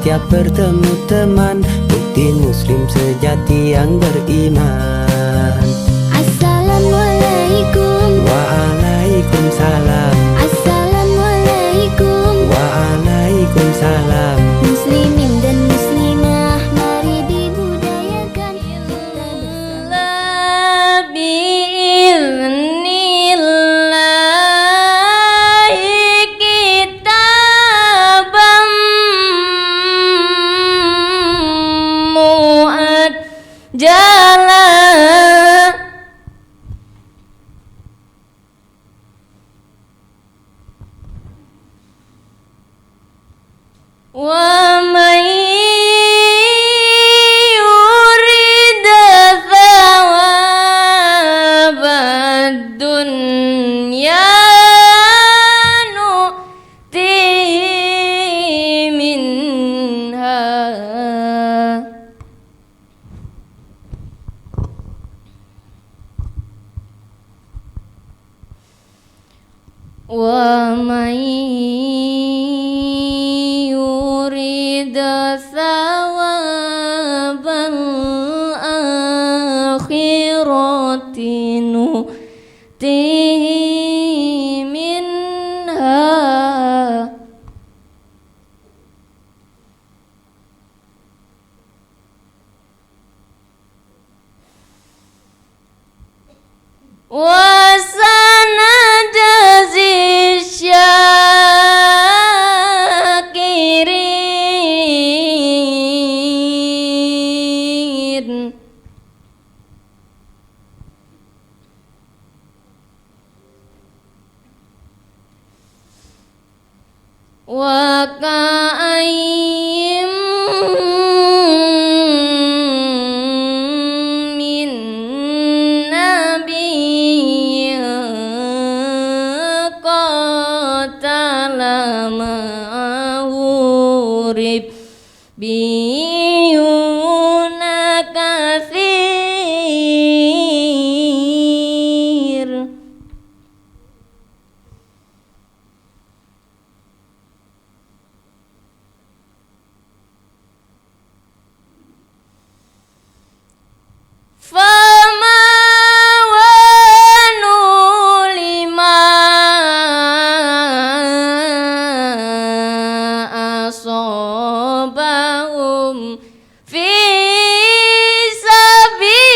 setiap bertemu teman, bukti muslim sejati yang beriman. Assalamualaikum. Waalaikumsalam. Assalamualaikum. Waalaikumsalam. Muslimin dan muslimah, mari dibudayakan kita bersama. Biiznillahi kitabam muajjala wa man yurid thawabad dunya nu'tihi minha wa man yurid thawabal akhirati nu'tihi minha wa sanajzi syakirin. Wa ka'ayyim min nabiyyin qatala ma'ahu ribbiyuna katsir. Fama wanu lima asobahum fi sabilillah.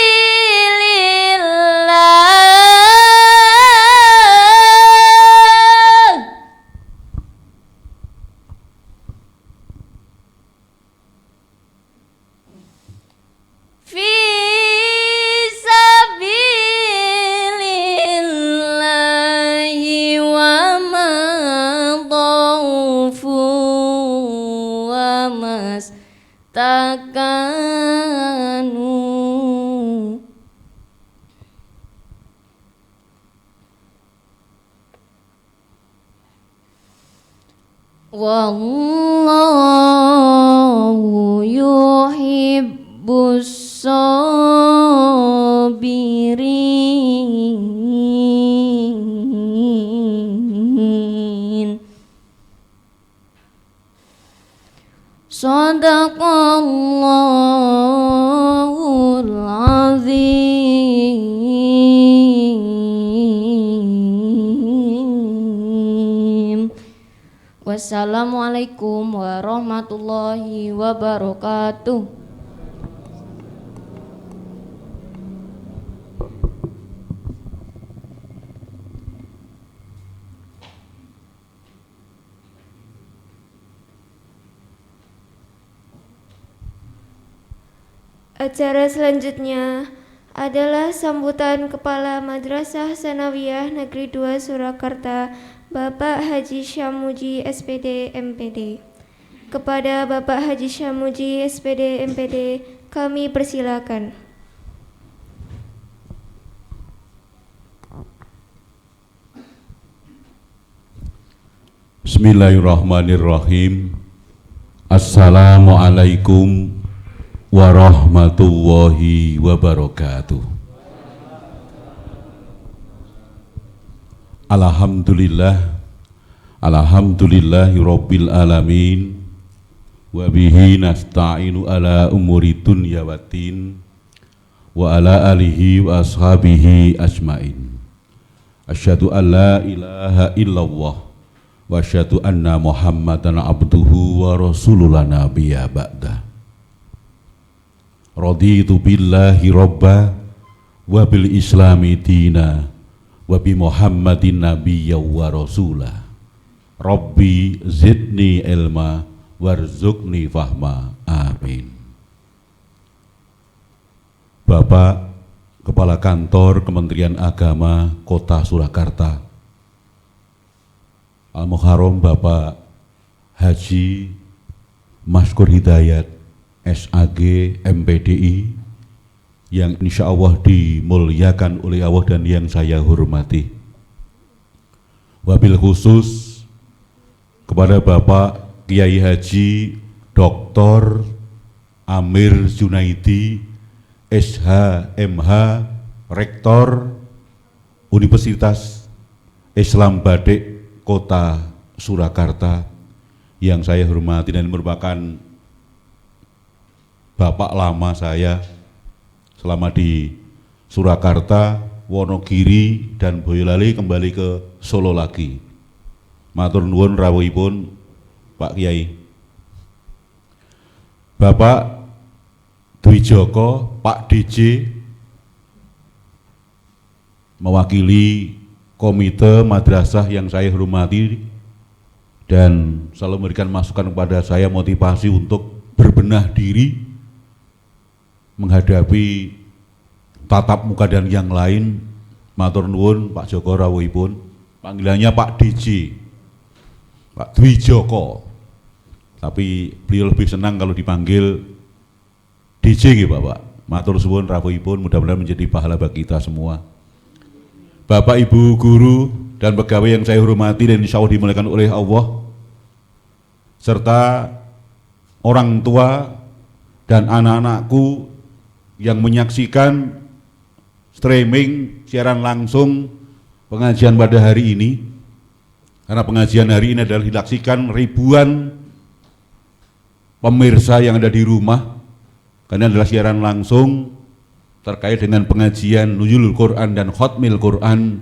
Fi sabilillahi wa ma dhaufu wa mastakanu. Wallahu yuhibbus sabirin. Sadaqallahul azim. Wassalamualaikum warahmatullahi wabarakatuh. Acara selanjutnya adalah sambutan Kepala Madrasah Sanawiyah Negeri 2 Surakarta, Bapak Haji Syamuji SPD MPD. Kepada Bapak Haji Syamuji SPD MPD, kami persilakan. Bismillahirrahmanirrahim. Assalamualaikum warahmatullahi wabarakatuh. Alhamdulillah, alhamdulillahi rabbil alamin, wa bihi nasta'inu ala umuri dunya waddin wa ala alihi wa ashabihi ajmain. Asyhadu an la ilaha illallah wa asyhadu anna Muhammadan abduhu wa rasulullah nabiyya ba'da. Raditu billahi robba wa bil islami dina wa bi Muhammadin nabiyya wa rasulah. Rabbi zidni ilma warzuqni fahma. Amin. Bapak Kepala Kantor Kementerian Agama Kota Surakarta, Al-Muharram Bapak Haji Maskur Hidayat SAG MPDI yang insya Allah dimuliakan oleh Allah dan yang saya hormati. Wabil khusus kepada Bapak Kiai Haji Dr. Amir Junaidi SH MH Rektor Universitas Islam Badik Kota Surakarta yang saya hormati dan merupakan bapak lama saya selama di Surakarta, Wonogiri dan Boyolali, kembali ke Solo lagi. Matur nuwun rawuhipun Pak Kiai. Bapak Dwi Joko, Pak DJ mewakili komite madrasah yang saya hormati dan selalu memberikan masukan kepada saya, motivasi untuk berbenah diri menghadapi tatap muka dan yang lain. Matur nuwun Pak Joko rawuhipun. Panggilannya Pak DJ, Pak Dwi Joko, tapi beliau lebih senang kalau dipanggil DJ gitu Bapak. Matur suwun rawuhipun, mudah-mudahan menjadi pahala bagi kita semua. Bapak Ibu guru dan pegawai yang saya hormati dan insya Allah dimuliakan oleh Allah, serta orang tua dan anak-anakku yang menyaksikan streaming siaran langsung pengajian pada hari ini, karena pengajian hari ini adalah disaksikan ribuan pemirsa yang ada di rumah, karena adalah siaran langsung terkait dengan pengajian Nuzulul Quran dan Khatmil Quran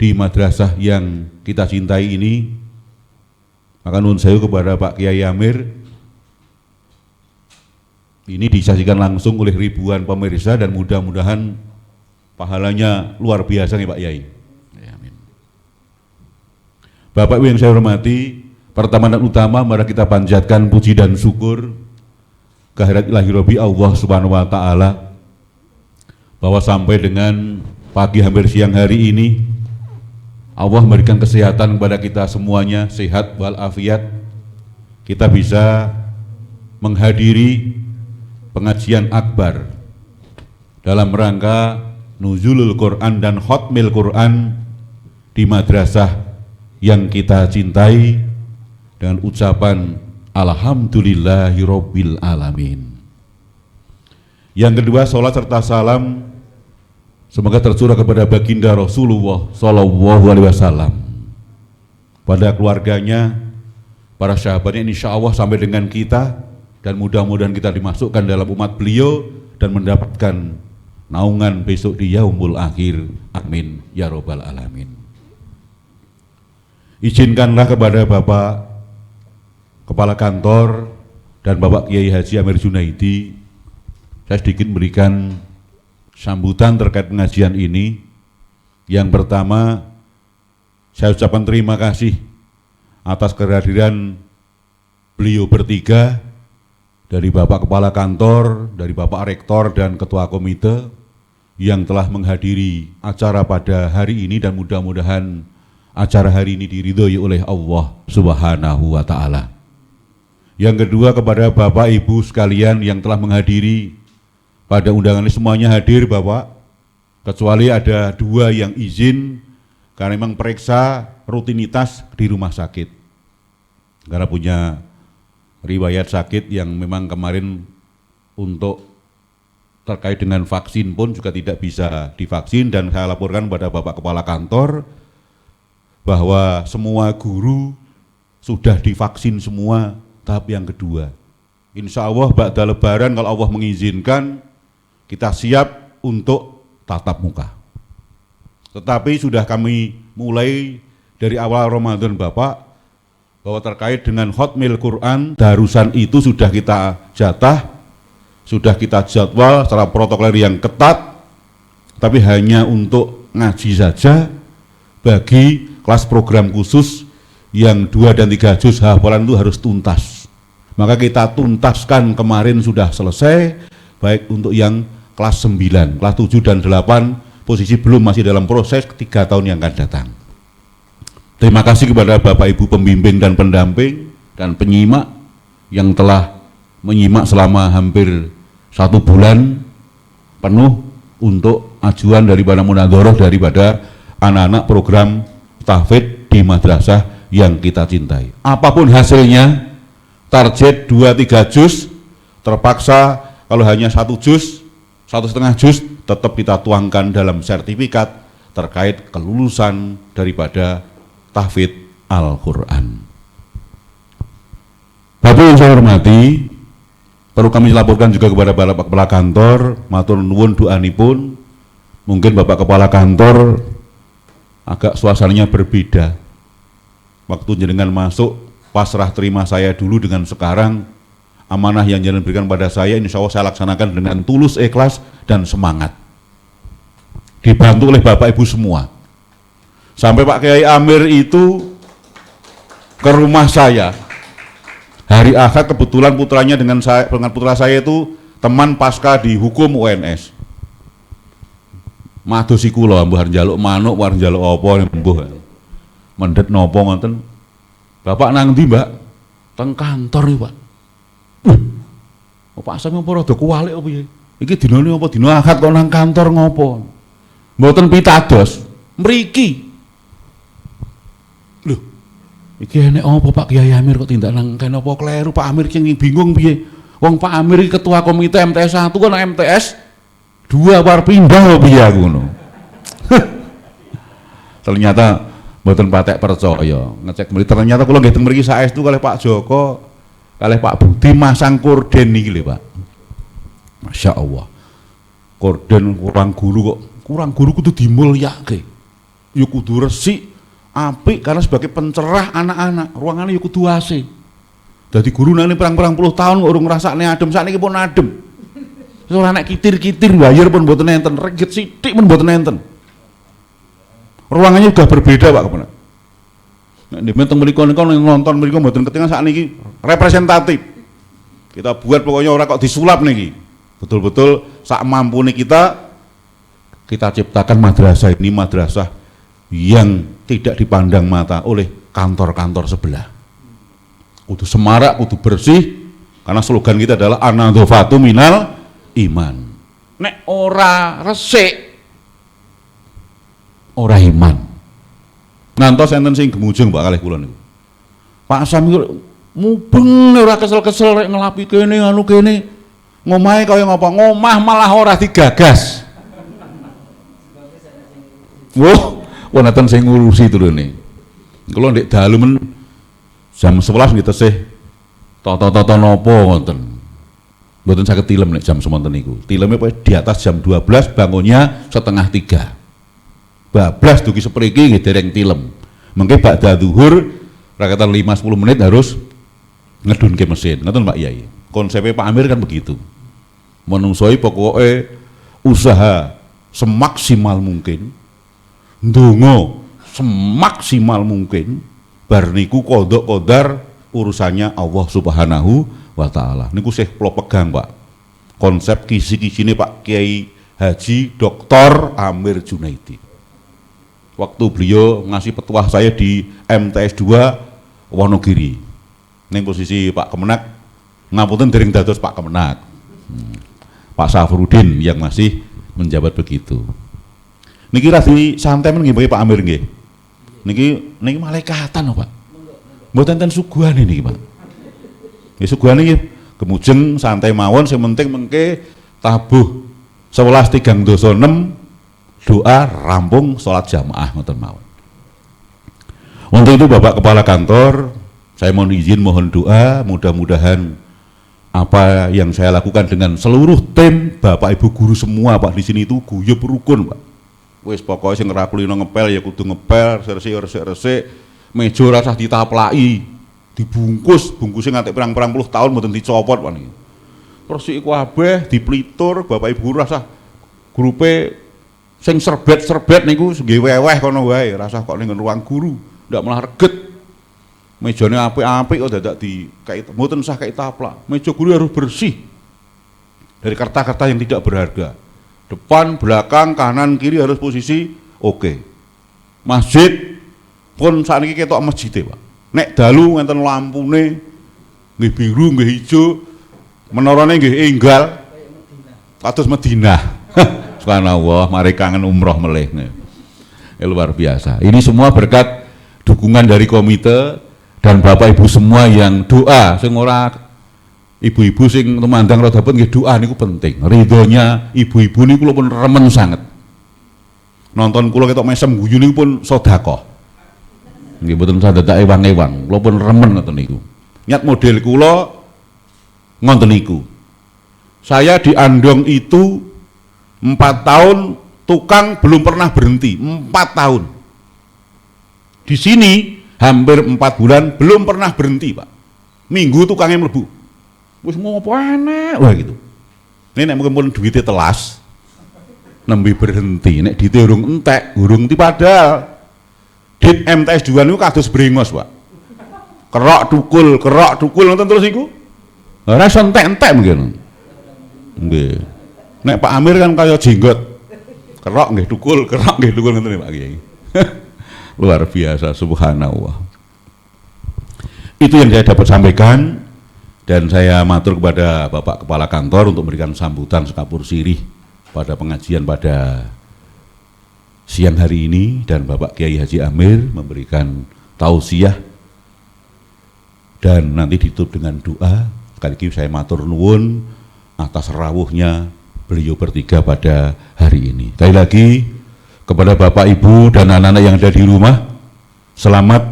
di madrasah yang kita cintai ini. Maka nuwun sewu kepada Pak Kiai Amir, ini disaksikan langsung oleh ribuan pemirsa dan mudah-mudahan pahalanya luar biasa nih Pak Kiai. Amin. Bapak Ibu yang saya hormati, pertama dan utama mari kita panjatkan puji dan syukur kehadirat ilahi Rabbi Allah Subhanahu wa taala bahwa sampai dengan pagi hampir siang hari ini Allah memberikan kesehatan kepada kita semuanya, sehat walafiat. Kita bisa menghadiri pengajian akbar dalam rangka Nuzulul Quran dan Khatmil Quran di madrasah yang kita cintai dengan ucapan Alhamdulillahirabbil alamin. Yang kedua, salat serta salam semoga tercurah kepada baginda Rasulullah Sallallahu Alaihi Wasallam, pada keluarganya, para sahabatnya, insya Allah sampai dengan kita, dan mudah-mudahan kita dimasukkan dalam umat beliau dan mendapatkan naungan besok di yaumul akhir. Amin ya robbal alamin. Izinkanlah kepada Bapak Kepala Kantor dan Bapak Kiai Haji Amir Junaidi saya sedikit memberikan sambutan terkait pengajian ini. Yang pertama, saya ucapkan terima kasih atas kehadiran beliau bertiga, dari Bapak Kepala Kantor, dari Bapak Rektor dan Ketua Komite yang telah menghadiri acara pada hari ini, dan mudah-mudahan acara hari ini diridhoi oleh Allah Subhanahu wa taala. Yang kedua, kepada Bapak Ibu sekalian yang telah menghadiri pada undangan ini, semuanya hadir Bapak, kecuali ada dua yang izin karena memang periksa rutinitas di rumah sakit, karena punya riwayat sakit yang memang kemarin untuk terkait dengan vaksin pun juga tidak bisa divaksin. Dan saya laporkan pada Bapak Kepala Kantor bahwa semua guru sudah divaksin semua tahap yang kedua. Insya Allah ba'da lebaran kalau Allah mengizinkan kita siap untuk tatap muka. Tetapi sudah kami mulai dari awal Ramadan Bapak bahwa terkait dengan Khatmil Quran, darusan itu sudah kita jatah, sudah kita jadwal secara protokoler yang ketat, tapi hanya untuk ngaji saja bagi kelas program khusus yang 2 dan 3 juz hafalan itu harus tuntas. Maka kita tuntaskan kemarin sudah selesai, baik untuk yang kelas 9, kelas 7 dan 8 posisi belum, masih dalam proses 3 tahun yang akan datang. Terima kasih kepada Bapak Ibu pembimbing dan pendamping dan penyimak yang telah menyimak selama hampir 1 bulan penuh untuk ajuan daripada munadharah daripada anak-anak program tahfidz di madrasah yang kita cintai. Apapun hasilnya, target 2-3 juz, terpaksa kalau hanya 1 juz, 1,5 juz, tetap kita tuangkan dalam sertifikat terkait kelulusan daripada tahfidz Al-Quran. Bapak yang saya hormati, perlu kami laporkan juga kepada Bapak Kepala Kantor, matur nuwun doanipun. Mungkin Bapak Kepala Kantor agak suasananya berbeda. Waktu jenengan masuk, pasrah terima saya dulu dengan sekarang, amanah yang jenengan berikan pada saya, insya Allah saya laksanakan dengan tulus, ikhlas, dan semangat. Dibantu oleh Bapak Ibu semua. Sampai Pak Kiai Amir itu ke rumah saya hari Ahad, kebetulan putranya dengan putra saya itu teman pasca di hukum UNS. Madosi kula mbuh arep njaluk manuk, arep njaluk apa mbuh. Mendet napa ngoten. Bapak nang ndi, Mbak? Teng kantor iki, Pak. Pak Sam apa rada kuwalik apa piye? Iki dinane apa dina Ahad kok nang kantor ngopo? Mboten pitados. Mriki. Lho. Iki enek apa Pak Kiai Amir kok tindak nang kene apa kleru Pak Amir sing bingung piye? Wong Pak Amir iki ketua komite MTS 1 kan MTS 2 war pindah piye aku ngono. Ternyata mboten patek percaya, ngecek mriki ternyata kula nggih teng mriki saestu kalih Pak Joko, kalih Pak Budi masang korden niki lho, Pak. Masya Allah. Korden kurang guru kudu dimulyake. Ya kudu resik, apik karena sebagai pencerah anak-anak, ruangannya ya kudu AC. Dadi guru nang perang-perang puluh tahun kok urung ngrasakne adem, sakniki pun adem. Wis ora nek kitir-kitir bayar pun mboten enten, regit sithik pun mboten enten. Ruangannya juga berbeda Pak Kemenak. Nek dhewe teng mriku nonton mriku mboten ketingal sakniki representatif. Kita buat pokoknya ora kok disulap niki. Betul-betul sak mampune kita ciptakan madrasah ini madrasah yang tidak dipandang mata oleh kantor-kantor sebelah. Kudu semarak, kudu bersih, karena slogan kita adalah an-nadhafatu minal iman. Nek ora resik ora iman. Ngantos enten sing gemujung Pak kalih kula niku. Pak Sam iku mubeng ora kesel-kesel rek ngelapi kene anu kene. Ngomahe kaya ngapa? Ngomah malah ora digagas. Wah, wonten sing ngurusi tulune. Kula ndek dalu men jam 11 nggih tesih tata-tata napa wonten. Mboten saged tilem nek jam semonten niku. Tileme di atas jam 12, bangunnya setengah 3. Bablas dugi sepriki nggih dereng tilem. Mengke ba'da zuhur rakatan 5-10 menit harus ngedunke mesin. Ngoten Pak Yai. Konsepnya Pak Amir kan begitu. Menungsoi pokoknya usaha semaksimal mungkin, ndonga semaksimal mungkin, bar niku kodok kodar urusannya Allah Subhanahu wa Ta'ala. Niku sih kula pegang Pak. Konsep kisi-kisine Pak Kiai Haji Dr. Amir Junaidi. Waktu beliau ngasih petuah saya di MTS 2 Wonogiri. Ning posisi Pak Kemenak, ngapunten dereng dados Pak Kemenak. Pak Safrudin yang masih menjabat begitu. Niki rasi santai men nggih Pak Amir nggih. Niki malaikatan lho Pak. Mboten enten suguhane niki Pak. Nggih suguhane nggih kemujeng santai mawon, sing penting mengke tabuh 11:36 doa rampung sholat jamaah ngoten mawon. Untuk itu Bapak Kepala Kantor, saya mohon izin mohon doa, mudah-mudahan Apa yang saya lakukan dengan seluruh tim Bapak Ibu guru semua Pak di sini itu guyub rukun Pak. Wis pokoknya sing rakulino ngepel ya kudu ngepel, resik-resik, meja rasah ditaplaki, bungkusnya nganti perang-perang puluh tahun mboten dicopot Pak niki. Resik kabeh diplitur Bapak Ibu rasah grupe sing serbet-serbet niku nggih weweh kono wae, rasah kok ning ruang guru, ndak malah reget. Mejane apik-apik kok dadak dikai mboten sah kei taplak. Meja guru harus bersih dari kertas-kertas yang tidak berharga. Depan, belakang, kanan, kiri harus posisi oke. Masjid pun sakniki ketok masjid Pak. Nek dalu ngenten lampune nggih biru nggih ijo, menorane nggih enggal. Kados Madinah. Subhanallah, mari kangen umroh melih. Luar biasa. Ini semua berkat dukungan dari komite dan Bapak Ibu semua yang doa, sing ora ibu-ibu sing temandang rada pun nggih doa niku penting. Ridhonya ibu-ibu niku kula pun remen sanget. Nonton kula ketok mesem guyu niku pun sedekah. Nggih mboten sadedak ewang-ewang, kula pun remen ngoten niku. Nyat model kula ngoten niku. Saya di Andong itu 4 tahun tukang belum pernah berhenti, 4 tahun. Di sini hampir 4 bulan belum pernah berhenti Pak. Minggu tukangnya mlebu. Wis mau apa enak wah gitu. Ini nek mungkin pun duitnya telas nembe berhenti. Nek duitnya urung entek, urung ti padahal dit MTS 2 niku kados brengos Pak. Kerok tukul nonton terus iku. Ora iso entek-entek mungkin. Nggih. Nek Pak Amir kan kaya jenggot. Kerok nggih tukul ngoten Pak Kiai. Luar biasa, subhanallah. Itu yang saya dapat sampaikan, dan saya matur kepada Bapak Kepala Kantor untuk memberikan sambutan sekapur sirih pada pengajian pada siang hari ini, dan Bapak Kiai Haji Amir memberikan tausiah dan nanti ditutup dengan doa. Sekali lagi saya matur nuwun atas rawuhnya beliau bertiga pada hari ini. Sekali lagi kepada Bapak Ibu dan anak-anak yang ada di rumah, selamat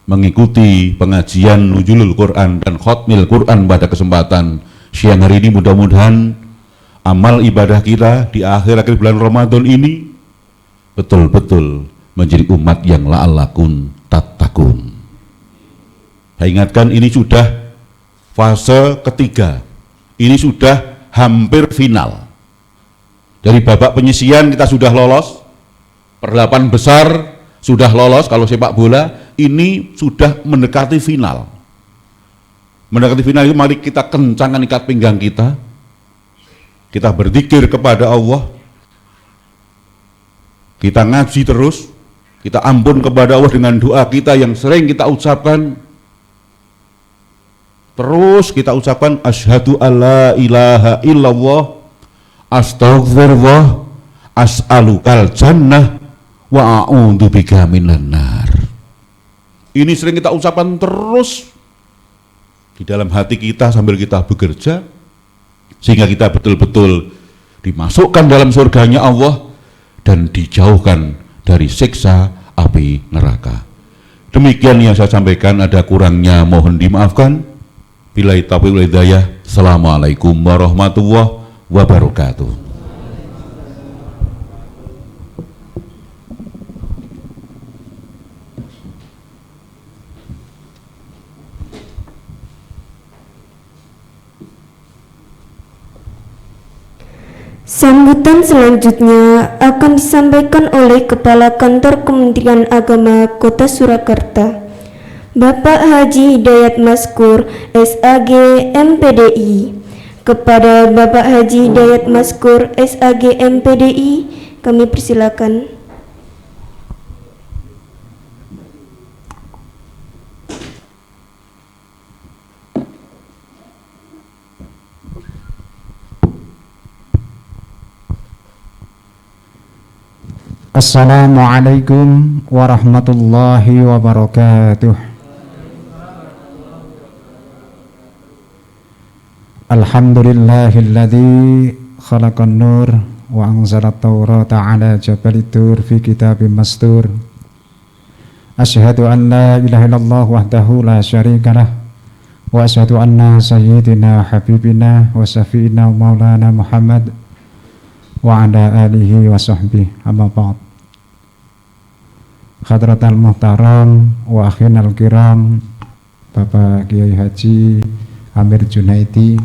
mengikuti pengajian Nuzulul Quran dan Khotmil Quran pada kesempatan siang hari ini. Mudah-mudahan amal ibadah kita di akhir-akhir bulan Ramadan ini betul-betul menjadi umat yang la'allakum tattaqun. Saya ingatkan, ini sudah fase ketiga, ini sudah hampir final. Dari babak penyisian kita sudah lolos, per-8 besar sudah lolos kalau sepak bola, ini sudah mendekati final. Mendekati final itu mari kita kencangkan ikat pinggang kita berzikir kepada Allah, kita ngaji terus, kita ampun kepada Allah dengan doa kita yang sering kita ucapkan. Terus kita ucapkan asyhadu alla ilaha illallah, astaghfirullah, as'alukal jannah wa a'udzubika minan nar. Ini sering kita ucapkan terus di dalam hati kita sambil kita bekerja, sehingga kita betul-betul dimasukkan dalam surganya Allah dan dijauhkan dari siksa api neraka. Demikian yang saya sampaikan, ada kurangnya mohon dimaafkan. Billahi taufiq wal hidayah. Assalamualaikum warahmatullahi wabarakatuh. Sambutan selanjutnya akan disampaikan oleh Kepala Kantor Kementerian Agama Kota Surakarta, Bapak Haji Hidayat Maskur, SAG MPDI. Kepada Bapak Haji Hidayat Maskur, SAG MPDI, kami persilakan. Assalamualaikum warahmatullahi wabarakatuh. Alhamdulillahilladzi khalaqan nur wa anzalat taurata ala jabalit tur fi kitabim mastur. Asyhadu an la ilaha illallah wahdahu la syarikalah wa asyhadu anna sayyidina habibina wa syafi'ina maulana Muhammad wa ala alihi wa sahbihi amma ba'd. Hadratal muhtaram wa akhinal kiram, Bapak Kiai Haji Amir Junaidi,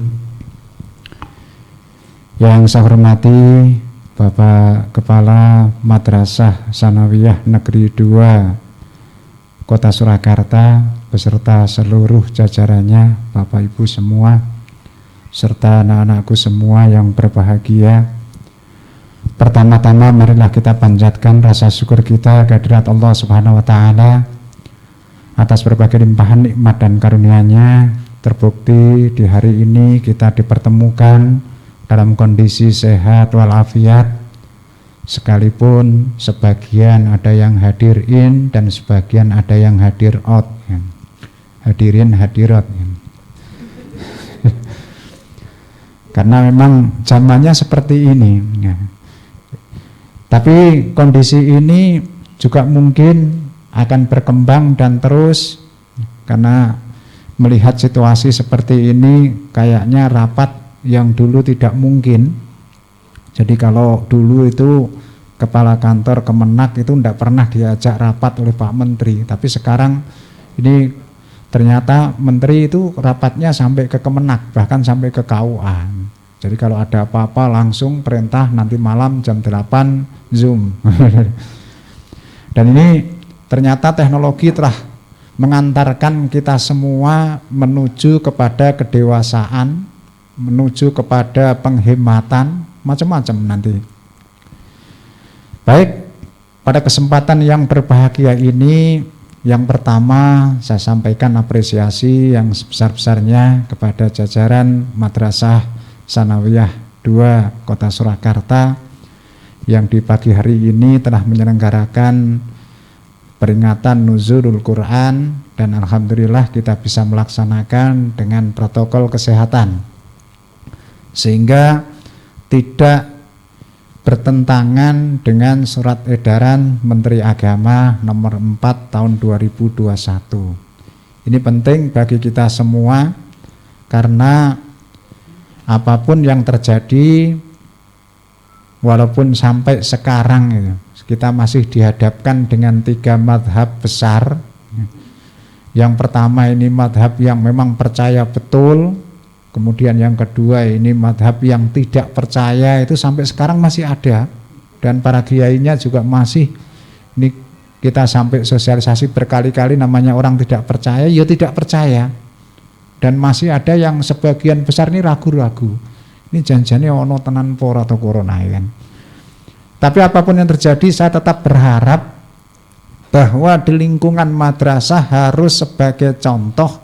yang saya hormati Bapak Kepala Madrasah Sanawiyah Negeri 2 Kota Surakarta beserta seluruh jajarannya, Bapak Ibu semua, serta anak-anakku semua yang berbahagia. Pertama-tama marilah kita panjatkan rasa syukur kita kehadirat Allah Subhanahu wa Ta'ala atas berbagai limpahan nikmat dan karunia-Nya. Terbukti di hari ini kita dipertemukan dalam kondisi sehat walafiat, sekalipun sebagian ada yang hadir in dan sebagian ada yang hadir out, ya. Hadirin hadirat, ya. Karena memang zamannya seperti ini, ya. Tapi kondisi ini juga mungkin akan berkembang dan terus, karena melihat situasi seperti ini kayaknya rapat yang dulu tidak mungkin. Jadi kalau dulu itu kepala kantor Kemenak itu tidak pernah diajak rapat oleh Pak Menteri, tapi sekarang ini ternyata Menteri itu rapatnya sampai ke Kemenak, bahkan sampai ke KUA. Jadi kalau ada apa-apa langsung perintah nanti malam jam 8 Zoom. Dan ini ternyata teknologi telah mengantarkan kita semua menuju kepada kedewasaan, menuju kepada penghematan, macam-macam nanti. Baik, pada kesempatan yang berbahagia ini, yang pertama saya sampaikan apresiasi yang sebesar-besarnya kepada jajaran Madrasah Sanawiyah 2 Kota Surakarta yang di pagi hari ini telah menyelenggarakan peringatan Nuzulul Quran, dan alhamdulillah kita bisa melaksanakan dengan protokol kesehatan sehingga tidak bertentangan dengan surat edaran Menteri Agama nomor 4 tahun 2021. Ini penting bagi kita semua karena apapun yang terjadi, walaupun sampai sekarang kita masih dihadapkan dengan 3 madhab besar. Yang pertama ini madhab yang memang percaya betul, kemudian yang kedua ini madhab yang tidak percaya, itu sampai sekarang masih ada, dan para kiainya juga masih, ini kita sampai sosialisasi berkali-kali, namanya orang tidak percaya, ya tidak percaya. Dan masih ada yang sebagian besar ini ragu-ragu, ini janjiannya ono tenan pora atau corona, kan. Tapi apapun yang terjadi, saya tetap berharap bahwa di lingkungan madrasah harus sebagai contoh.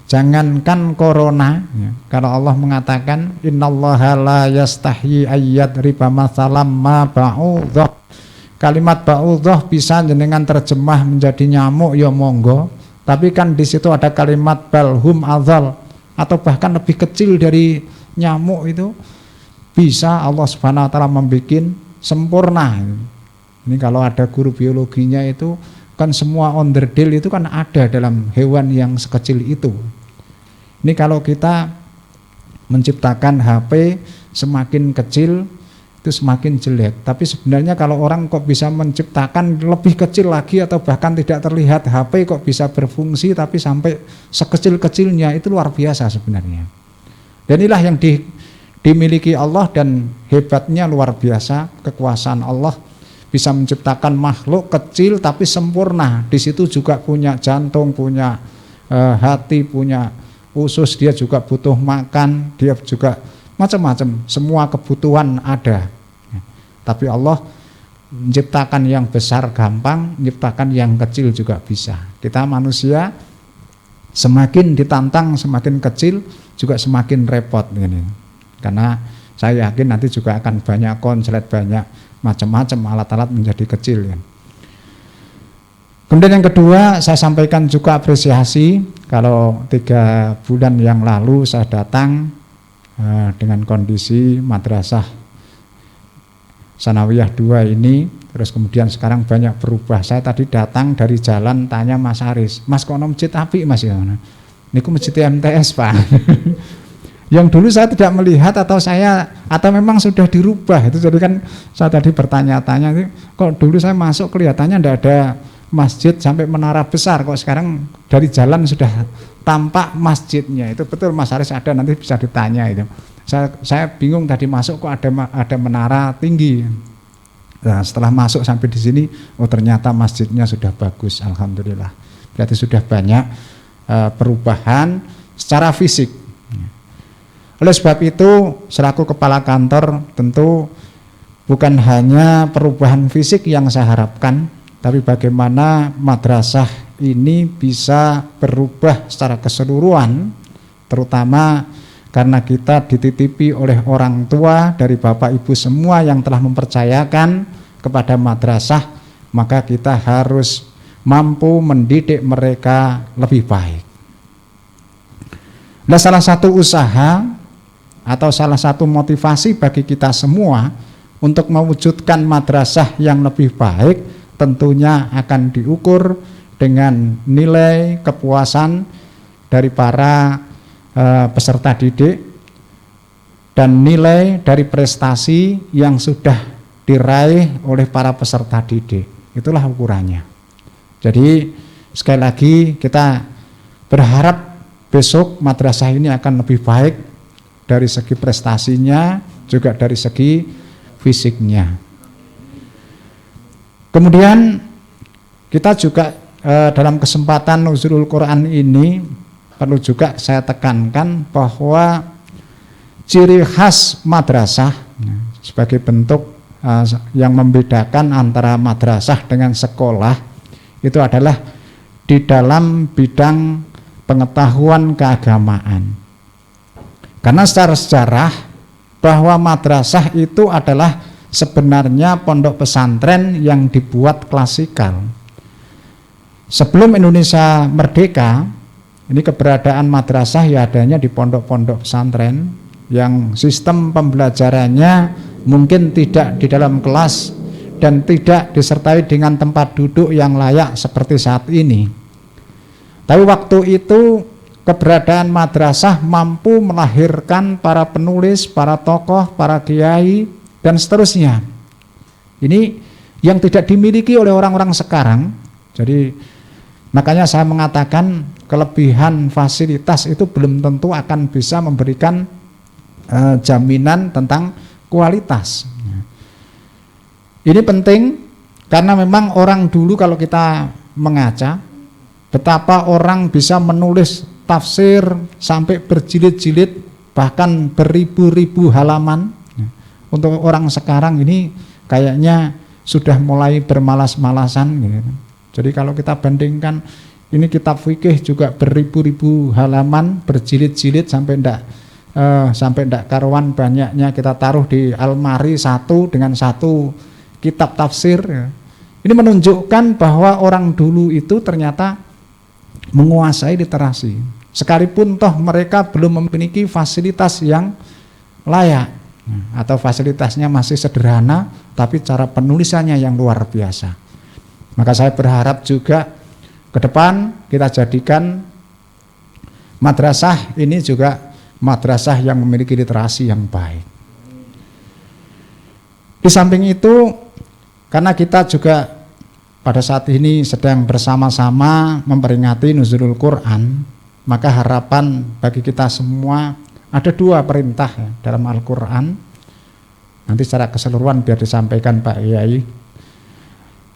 Jangankan corona, ya. Kalau Allah mengatakan innallaha la yastahyi ayyadriba matsalam ma ba'udzah. Kalimat ba'udzah bisa jenengan terjemah menjadi nyamuk, ya monggo. Tapi kan di situ ada kalimat balhum adzal, atau bahkan lebih kecil dari nyamuk, itu bisa Allah Subhanahu wa taala membuat sempurna. Ini kalau ada guru biologinya itu kan semua onderdil itu kan ada dalam hewan yang sekecil itu. Ini kalau kita menciptakan HP semakin kecil itu semakin jelek. Tapi sebenarnya kalau orang kok bisa menciptakan lebih kecil lagi atau bahkan tidak terlihat, HP kok bisa berfungsi tapi sampai sekecil-kecilnya, itu luar biasa sebenarnya. Dan inilah yang dimiliki Allah, dan hebatnya luar biasa kekuasaan Allah. Bisa menciptakan makhluk kecil tapi sempurna. Di situ juga punya jantung, punya hati, punya usus, dia juga butuh makan, dia juga macam-macam, semua kebutuhan ada. Tapi Allah menciptakan yang besar gampang, menciptakan yang kecil juga bisa. Kita manusia semakin ditantang, semakin kecil juga semakin repot ini. Karena saya yakin nanti juga akan banyak konslet, banyak macam-macam alat-alat menjadi kecil, ya. Kemudian yang kedua, saya sampaikan juga apresiasi kalau 3 bulan yang lalu saya datang dengan kondisi madrasah Sanawiyah 2 ini, terus kemudian sekarang banyak berubah. Saya tadi datang dari jalan tanya Mas Aris, Mas kono masjid apik Mas, ya. Niku masjid MTS Pak. Yang dulu saya tidak melihat atau memang sudah dirubah itu. Jadi kan saya tadi bertanya-tanya, kok dulu saya masuk kelihatannya tidak ada masjid sampai menara besar, kok sekarang dari jalan sudah tampak masjidnya. Itu betul Mas Haris, ada, nanti bisa ditanya itu. Saya bingung tadi masuk kok ada menara tinggi. Nah, setelah masuk sampai di sini, oh ternyata masjidnya sudah bagus, alhamdulillah. Berarti sudah banyak perubahan secara fisik. Oleh sebab itu, selaku kepala kantor tentu bukan hanya perubahan fisik yang saya harapkan, tapi bagaimana madrasah ini bisa berubah secara keseluruhan, terutama karena kita dititipi oleh orang tua dari Bapak Ibu semua yang telah mempercayakan kepada madrasah, maka kita harus mampu mendidik mereka lebih baik. Nah, salah satu usaha atau salah satu motivasi bagi kita semua untuk mewujudkan madrasah yang lebih baik tentunya akan diukur dengan nilai kepuasan dari para peserta didik dan nilai dari prestasi yang sudah diraih oleh para peserta didik. Itulah ukurannya. Jadi sekali lagi kita berharap besok madrasah ini akan lebih baik dari segi prestasinya, juga dari segi fisiknya. Kemudian kita juga dalam kesempatan Nuzulul Quran ini perlu juga saya tekankan bahwa ciri khas madrasah sebagai bentuk yang membedakan antara madrasah dengan sekolah itu adalah di dalam bidang pengetahuan keagamaan. Karena secara sejarah bahwa madrasah itu adalah sebenarnya pondok pesantren yang dibuat klasikal. Sebelum Indonesia merdeka, ini keberadaan madrasah ya adanya di pondok-pondok pesantren yang sistem pembelajarannya mungkin tidak di dalam kelas dan tidak disertai dengan tempat duduk yang layak seperti saat ini. Tapi waktu itu keberadaan madrasah mampu melahirkan para penulis, para tokoh, para kiai, dan seterusnya. Ini yang tidak dimiliki oleh orang-orang sekarang. Jadi makanya saya mengatakan kelebihan fasilitas itu belum tentu akan bisa memberikan jaminan tentang kualitas. Ini penting karena memang orang dulu kalau kita mengaca betapa orang bisa menulis tafsir sampai berjilid-jilid bahkan beribu-ribu halaman. Untuk orang sekarang ini kayaknya sudah mulai bermalas-malasan gitu. Jadi kalau kita bandingkan ini kitab fikih juga beribu-ribu halaman, berjilid-jilid sampai ndak karuan banyaknya kita taruh di almari satu dengan satu kitab tafsir. Ini menunjukkan bahwa orang dulu itu ternyata menguasai literasi. Sekalipun toh mereka belum memiliki fasilitas yang layak atau fasilitasnya masih sederhana, tapi cara penulisannya yang luar biasa. Maka saya berharap juga ke depan kita jadikan madrasah ini juga madrasah yang memiliki literasi yang baik. Di samping itu, karena kita juga pada saat ini sedang bersama-sama memperingati Nuzulul Quran, maka harapan bagi kita semua ada dua perintah ya, dalam Al-Quran. Nanti secara keseluruhan biar disampaikan Pak Yai.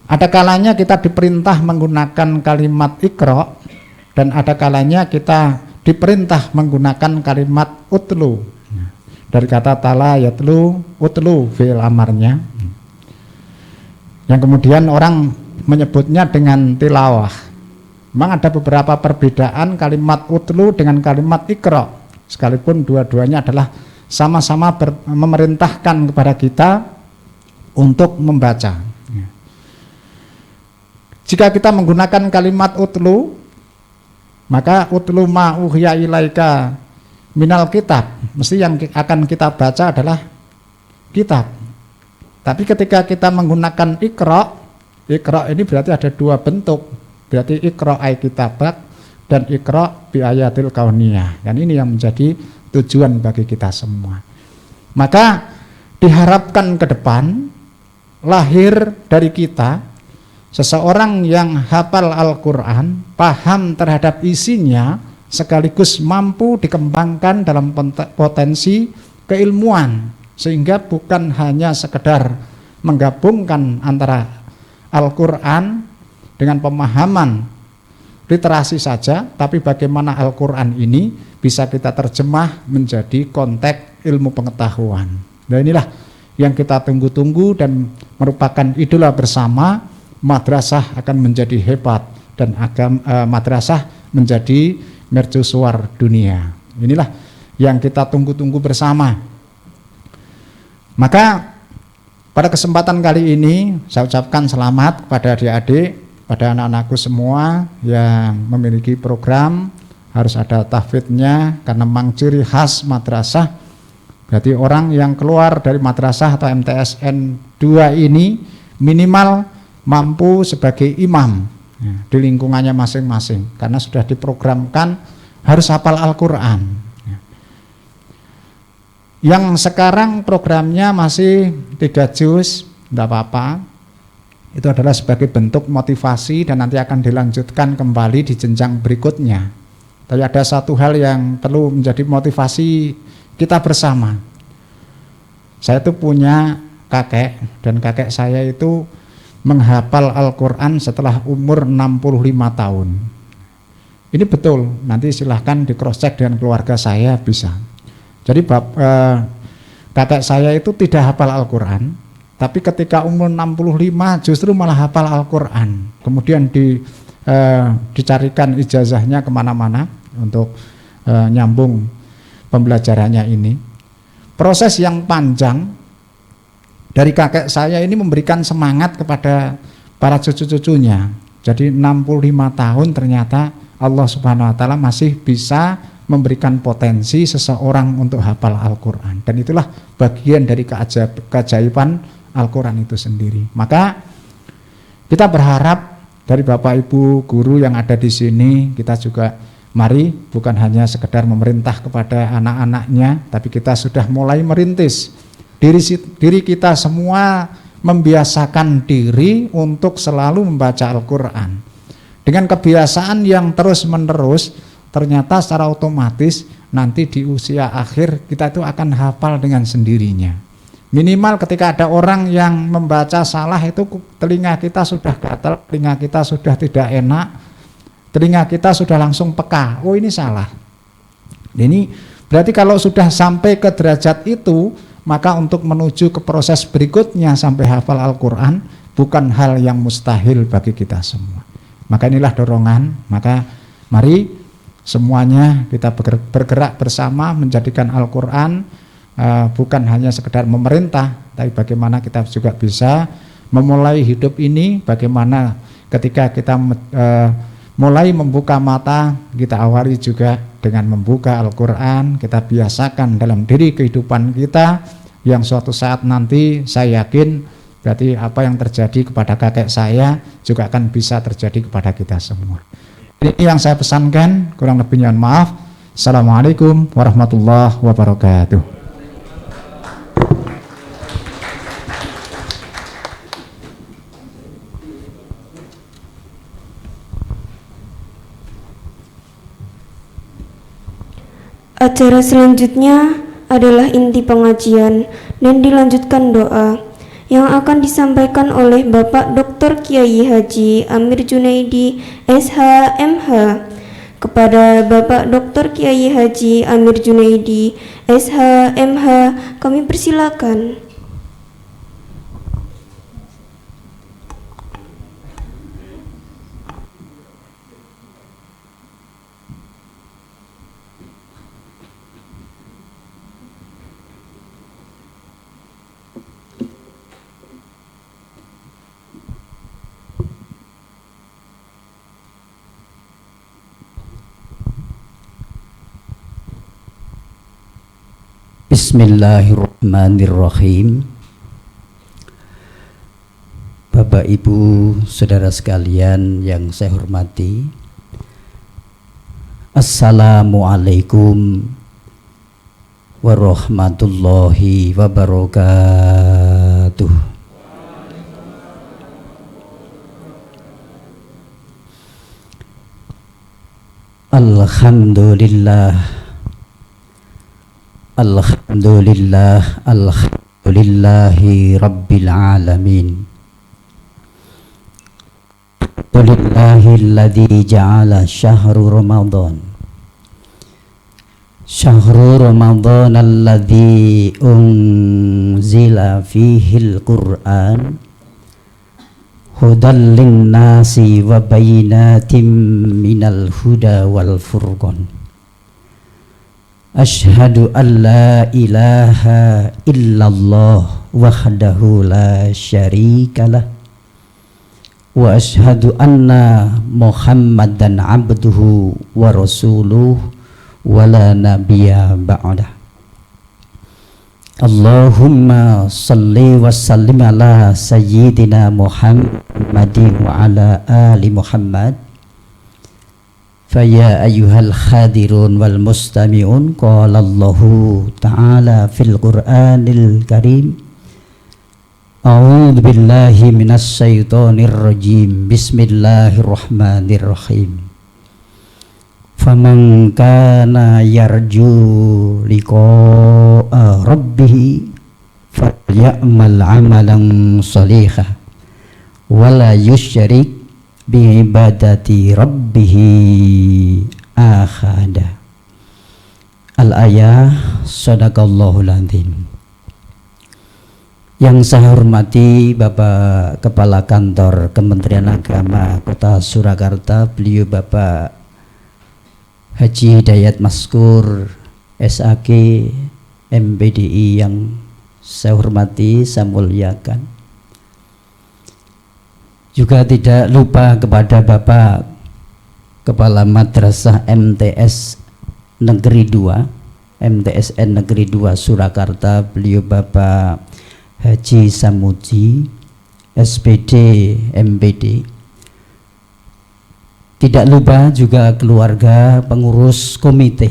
Ada kalanya kita diperintah menggunakan kalimat Iqra, dan ada kalanya kita diperintah menggunakan kalimat utlu. Dari kata tala yatlu, utlu fi'il amarnya. Yang kemudian orang menyebutnya dengan tilawah. Memang ada beberapa perbedaan kalimat utlu dengan kalimat Iqra, sekalipun dua-duanya adalah sama-sama memerintahkan kepada kita untuk membaca. Jika kita menggunakan kalimat utlu, maka utlu ma uhiya ilaika minal kitab, mesti yang akan kita baca adalah kitab. Tapi ketika kita menggunakan Iqra, Iqra ini berarti ada dua bentuk. Berarti Iqra ay kitabak dan Iqra bi ayatil kauniyah. Dan ini yang menjadi tujuan bagi kita semua. Maka diharapkan ke depan lahir dari kita seseorang yang hafal Al-Quran, paham terhadap isinya, sekaligus mampu dikembangkan dalam potensi keilmuan, sehingga bukan hanya sekedar menggabungkan antara Al-Quran dengan pemahaman literasi saja, tapi bagaimana Al-Quran ini bisa kita terjemah menjadi konteks ilmu pengetahuan. Nah, inilah yang kita tunggu-tunggu dan merupakan idola bersama. Madrasah akan menjadi hebat dan madrasah menjadi mercusuar dunia. Inilah yang kita tunggu-tunggu bersama. Maka pada kesempatan kali ini saya ucapkan selamat kepada adik-adik, pada anak-anakku semua yang memiliki program. Harus ada tahfidnya karena memang ciri khas madrasah. Berarti orang yang keluar dari madrasah atau MTSN 2 ini minimal mampu sebagai imam ya, di lingkungannya masing-masing, karena sudah diprogramkan harus hafal Al-Quran ya. Yang sekarang programnya masih 3 juz, tidak apa-apa, itu adalah sebagai bentuk motivasi dan nanti akan dilanjutkan kembali di jenjang berikutnya. Tapi ada satu hal yang perlu menjadi motivasi kita bersama. Saya itu punya kakek, dan kakek saya itu menghafal Al-Quran setelah umur 65 tahun. Ini betul, nanti silahkan di cross check dengan keluarga saya bisa. Jadi kakek saya itu tidak hafal Al-Quran, tapi ketika umur 65 justru malah hafal Al-Quran. Kemudian dicarikan ijazahnya kemana-mana untuk nyambung pembelajarannya ini. Proses yang panjang dari kakek saya ini memberikan semangat kepada para cucu-cucunya. Jadi 65 tahun ternyata Allah Subhanahu wa taala masih bisa memberikan potensi seseorang untuk hafal Al-Quran. Dan itulah bagian dari keajaiban Al-Quran itu sendiri. Maka kita berharap dari Bapak Ibu guru yang ada di sini, kita juga mari bukan hanya sekedar memerintah kepada anak-anaknya, tapi kita sudah mulai merintis diri kita semua, membiasakan diri untuk selalu membaca Al-Quran. Dengan kebiasaan yang terus-menerus, ternyata secara otomatis nanti di usia akhir kita itu akan hafal dengan sendirinya. Minimal ketika ada orang yang membaca salah itu telinga kita sudah gatal, telinga kita sudah tidak enak, telinga kita sudah langsung peka, oh ini salah. Ini berarti kalau sudah sampai ke derajat itu, maka untuk menuju ke proses berikutnya sampai hafal Al-Quran bukan hal yang mustahil bagi kita semua. Maka inilah dorongan, maka mari semuanya kita bergerak bersama menjadikan Al-Quran bukan hanya sekedar memerintah, tapi bagaimana kita juga bisa memulai hidup ini, bagaimana ketika kita mulai membuka mata, kita awali juga dengan membuka Al-Quran, kita biasakan dalam diri kehidupan kita, yang suatu saat nanti saya yakin berarti apa yang terjadi kepada kakek saya juga akan bisa terjadi kepada kita semua. Ini yang saya pesankan, kurang lebihnya maaf. Assalamualaikum warahmatullahi wabarakatuh. Acara selanjutnya adalah inti pengajian dan dilanjutkan doa yang akan disampaikan oleh Bapak Dr. Kiai Haji Amir Junaidi SH MH. Kepada Bapak Dr. Kiai Haji Amir Junaidi SH MH kami persilakan. Bismillahirrahmanirrahim. Bapak Ibu saudara sekalian yang saya hormati, Assalamualaikum warahmatullahi wabarakatuh. Alhamdulillah, alhamdulillah, alhamdulillahi rabbil alamin. Alhamdulillahilladzi ja'ala syahru Ramadan alladzi unzila fihil Qur'an hudan linnasi wa bayyinatin minal huda wal furqan. Asyhadu an la ilaha illallah wahdahu la syarikalah wa asyhadu anna Muhammadan abduhu wa rasuluh wa la nabiyya ba'dah. Allahumma salli wa sallim ala sayyidina Muhammadin wa ala ali Muhammad. Faya ayyuhal khadirun wal mustami'un, qala Allahu ta'ala fil Qur'anil Karim, a'udzu billahi minasy syaithanir rajim, bismillahirrahmanirrahim. Faman kana yarju liqa'a rabbih falyamal 'amalan shalihan wa la yusyrik bi ibadati rabbih ahada. Al-ayah. Shadaqallahul azim. Yang saya hormati Bapak Kepala Kantor Kementerian Agama Kota Surakarta, beliau Bapak Haji Hidayat Maskur SAG MPDI yang saya hormati, saya muliakan. Juga tidak lupa kepada Bapak Kepala Madrasah MTS Negeri 2 MTSN Negeri 2 Surakarta, beliau Bapak Haji Samuji SPD MPD. Tidak lupa juga keluarga pengurus komite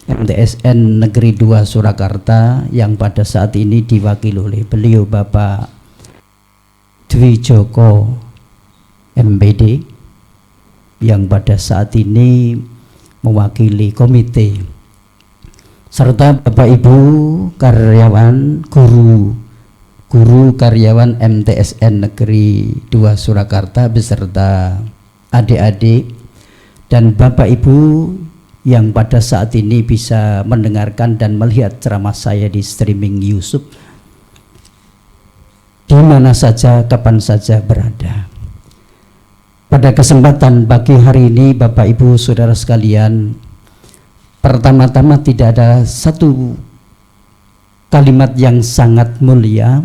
MTSN Negeri 2 Surakarta yang pada saat ini diwakili oleh beliau Bapak Dwi Joko MPD yang pada saat ini mewakili komite, serta Bapak Ibu karyawan guru karyawan MTSN Negeri 2 Surakarta beserta adik-adik dan Bapak Ibu yang pada saat ini bisa mendengarkan dan melihat ceramah saya di streaming YouTube di mana saja, kapan saja berada. Pada kesempatan pagi hari ini Bapak Ibu Saudara sekalian, pertama-tama tidak ada satu kalimat yang sangat mulia,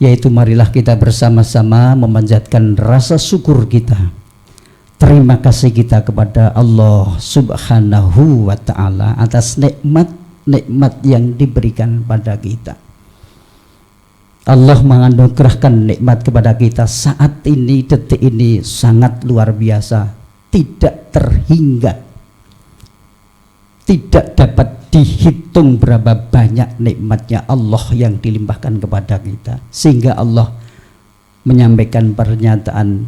yaitu marilah kita bersama-sama memanjatkan rasa syukur kita, terima kasih kita kepada Allah Subhanahu wa ta'ala atas nikmat-nikmat yang diberikan pada kita. Allah menganugerahkan nikmat kepada kita saat ini, detik ini sangat luar biasa, tidak terhingga, tidak dapat dihitung berapa banyak nikmatnya Allah yang dilimpahkan kepada kita, sehingga Allah menyampaikan pernyataan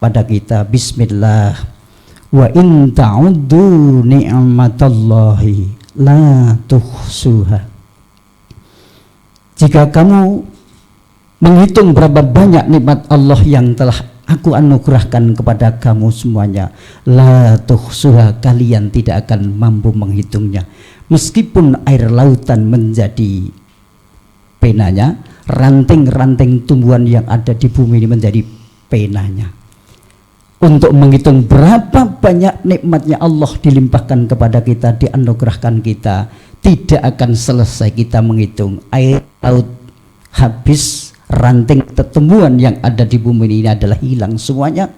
pada kita, bismillah, wa in ta'uddu ni'matallahi la tuhsuha. Jika kamu menghitung berapa banyak nikmat Allah yang telah aku anugerahkan kepada kamu semuanya, la tuhsuha, kalian tidak akan mampu menghitungnya. Meskipun air lautan menjadi penanya, ranting-ranting tumbuhan yang ada di bumi ini menjadi penanya. Untuk menghitung berapa banyak nikmatnya Allah dilimpahkan kepada kita, dianugerahkan kita, tidak akan selesai kita menghitung. Air laut habis, ranting tumbuhan yang ada di bumi ini adalah hilang semuanya,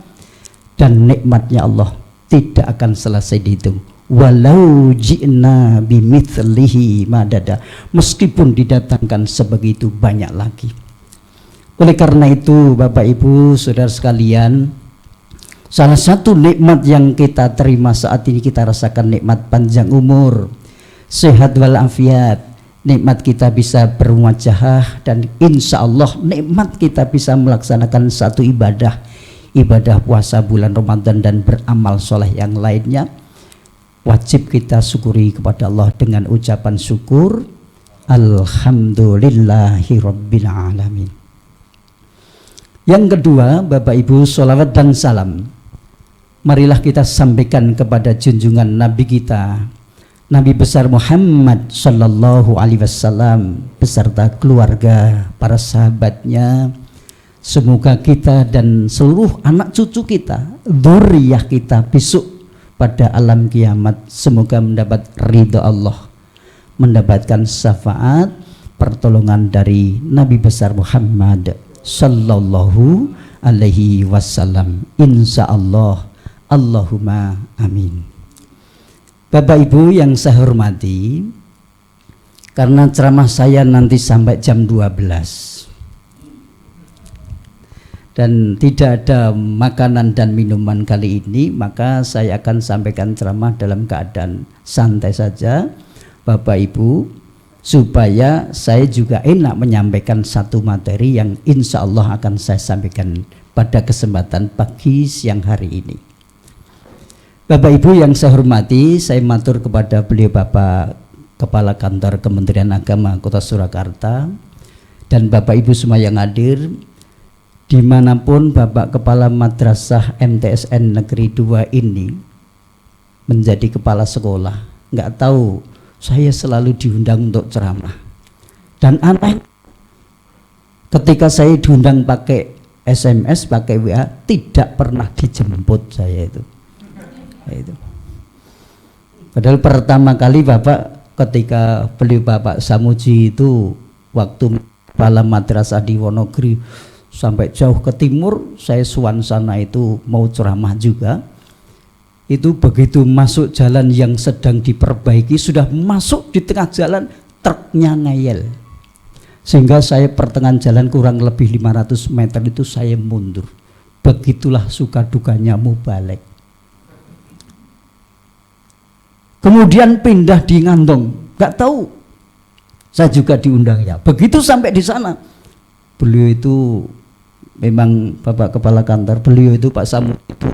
dan nikmatnya Allah tidak akan selesai dihitung. Walau ji'na bimithlihi madada, meskipun didatangkan sebegitu banyak lagi. Oleh karena itu Bapak Ibu Saudara sekalian, Salah satu nikmat yang kita terima saat ini, kita rasakan nikmat panjang umur, sehat walafiat, nikmat kita bisa bermuajahah, dan insya Allah nikmat kita bisa melaksanakan satu ibadah puasa bulan Ramadan dan beramal soleh yang lainnya. Wajib kita syukuri kepada Allah dengan ucapan syukur, alhamdulillahirabbil alamin. Yang kedua, Bapak Ibu, sholawat dan salam marilah kita sampaikan kepada junjungan Nabi kita, Nabi besar Muhammad sallallahu alaihi wasallam beserta keluarga, para sahabatnya. Semoga kita dan seluruh anak cucu kita, dzurriyyah kita besok pada alam kiamat semoga mendapat ridha Allah, mendapatkan syafaat pertolongan dari Nabi besar Muhammad sallallahu alaihi wasallam, insyaallah. Allahumma amin. Bapak Ibu yang saya hormati, karena ceramah saya nanti sampai jam 12 dan tidak ada makanan dan minuman kali ini, maka saya akan sampaikan ceramah dalam keadaan santai saja Bapak Ibu, supaya saya juga enak menyampaikan satu materi yang insya Allah akan saya sampaikan pada kesempatan pagi siang hari ini. Bapak Ibu yang saya hormati, saya matur kepada beliau Bapak Kepala Kantor Kementerian Agama Kota Surakarta dan Bapak Ibu semua yang hadir, dimanapun Bapak Kepala Madrasah MTSN Negeri 2 ini menjadi kepala sekolah. Nggak tahu, saya selalu diundang untuk ceramah, dan aneh ketika saya diundang pakai SMS, pakai WA, tidak pernah dijemput saya itu. Padahal pertama kali Bapak, ketika beliau Bapak Samuji itu waktu kepala madrasah di Wonogiri sampai jauh ke timur, saya suan sana itu mau ceramah juga. Itu begitu masuk jalan yang sedang diperbaiki, sudah masuk di tengah jalan, truknya ngeyel, sehingga saya pertengahan jalan kurang lebih 500 meter itu saya mundur. Begitulah suka dukanya mubalek. Kemudian pindah di Ngantong, nggak tahu, saya juga diundang ya. Begitu sampai di sana, beliau itu memang Bapak Kepala Kantor, beliau itu Pak Samu itu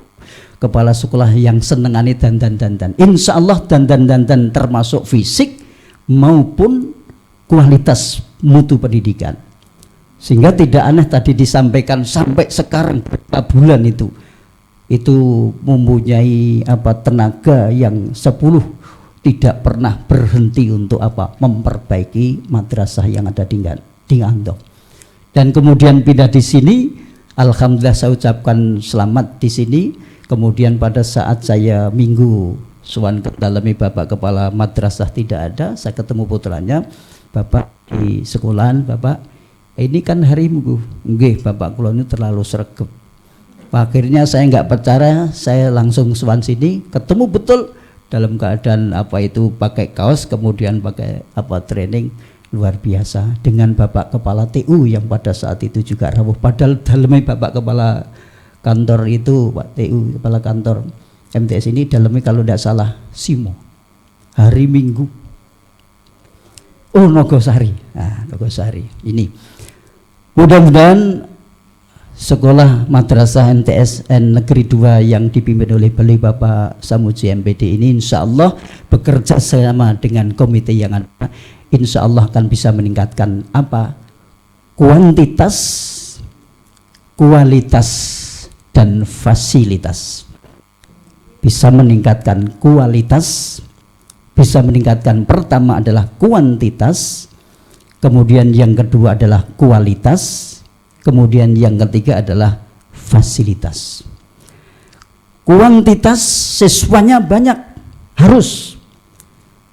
kepala sekolah yang senengani dandan. Insya Allah dandan termasuk fisik maupun kualitas mutu pendidikan. Sehingga tidak aneh tadi disampaikan sampai sekarang beberapa bulan itu mempunyai tenaga yang 10 tidak pernah berhenti untuk memperbaiki madrasah yang ada di Ngantong. Dan kemudian pindah di sini, alhamdulillah saya ucapkan selamat di sini. Kemudian pada saat saya minggu suan ke dalami Bapak Kepala Madrasah tidak ada, saya ketemu putranya, Bapak di sekolahan, Bapak ini kan hari Minggu, nggih Bapak kula ini terlalu sregep. Akhirnya saya nggak percaya, saya langsung suan sini, ketemu betul dalam keadaan pakai kaos, kemudian pakai training luar biasa dengan Bapak Kepala TU yang pada saat itu juga rawuh. Padahal dalamnya Bapak Kepala Kantor itu, Pak TU Kepala Kantor MTS ini dalamnya kalau tidak salah Simo, hari Minggu. Oh, Nogosari. Nah, Nogosari ini. Mudah-mudahan Sekolah Madrasah MTSN Negeri 2 yang dipimpin oleh beliau Bapak Samuji MPD ini insya Allah bekerja sama dengan komite yang ada, insya Allah akan bisa meningkatkan kuantitas, kualitas, dan fasilitas. Bisa meningkatkan kualitas, bisa meningkatkan, pertama adalah kuantitas, kemudian yang kedua adalah kualitas, kemudian yang ketiga adalah fasilitas. Kuantitas siswanya banyak, harus,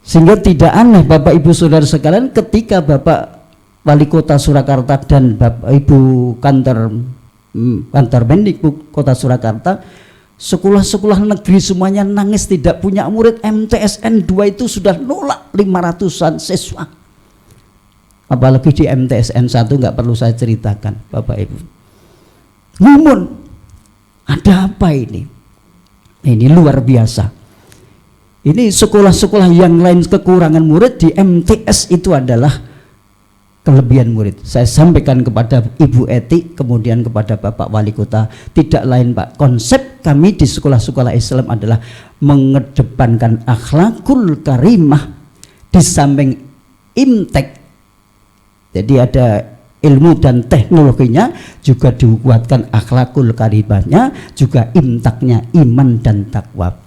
sehingga tidak aneh Bapak Ibu Saudara sekalian ketika Bapak Wali Kota Surakarta dan Bapak Ibu kantor Mendikbud Kota Surakarta, sekolah-sekolah negeri semuanya nangis tidak punya murid. MTSN 2 itu sudah nolak 500-an siswa. Apalagi di MTSN 1 nggak perlu saya ceritakan Bapak Ibu. Ngumun, ada apa ini? Ini luar biasa. Ini sekolah-sekolah yang lain kekurangan murid, di MTS itu adalah kelebihan murid. Saya sampaikan kepada Ibu Eti, kemudian kepada Bapak Wali Kota, tidak lain Pak, konsep kami di sekolah-sekolah Islam adalah mengedepankan akhlakul karimah di samping imtek. Jadi ada ilmu dan teknologinya, juga dikuatkan akhlakul karimahnya, juga imtaknya iman dan takwa.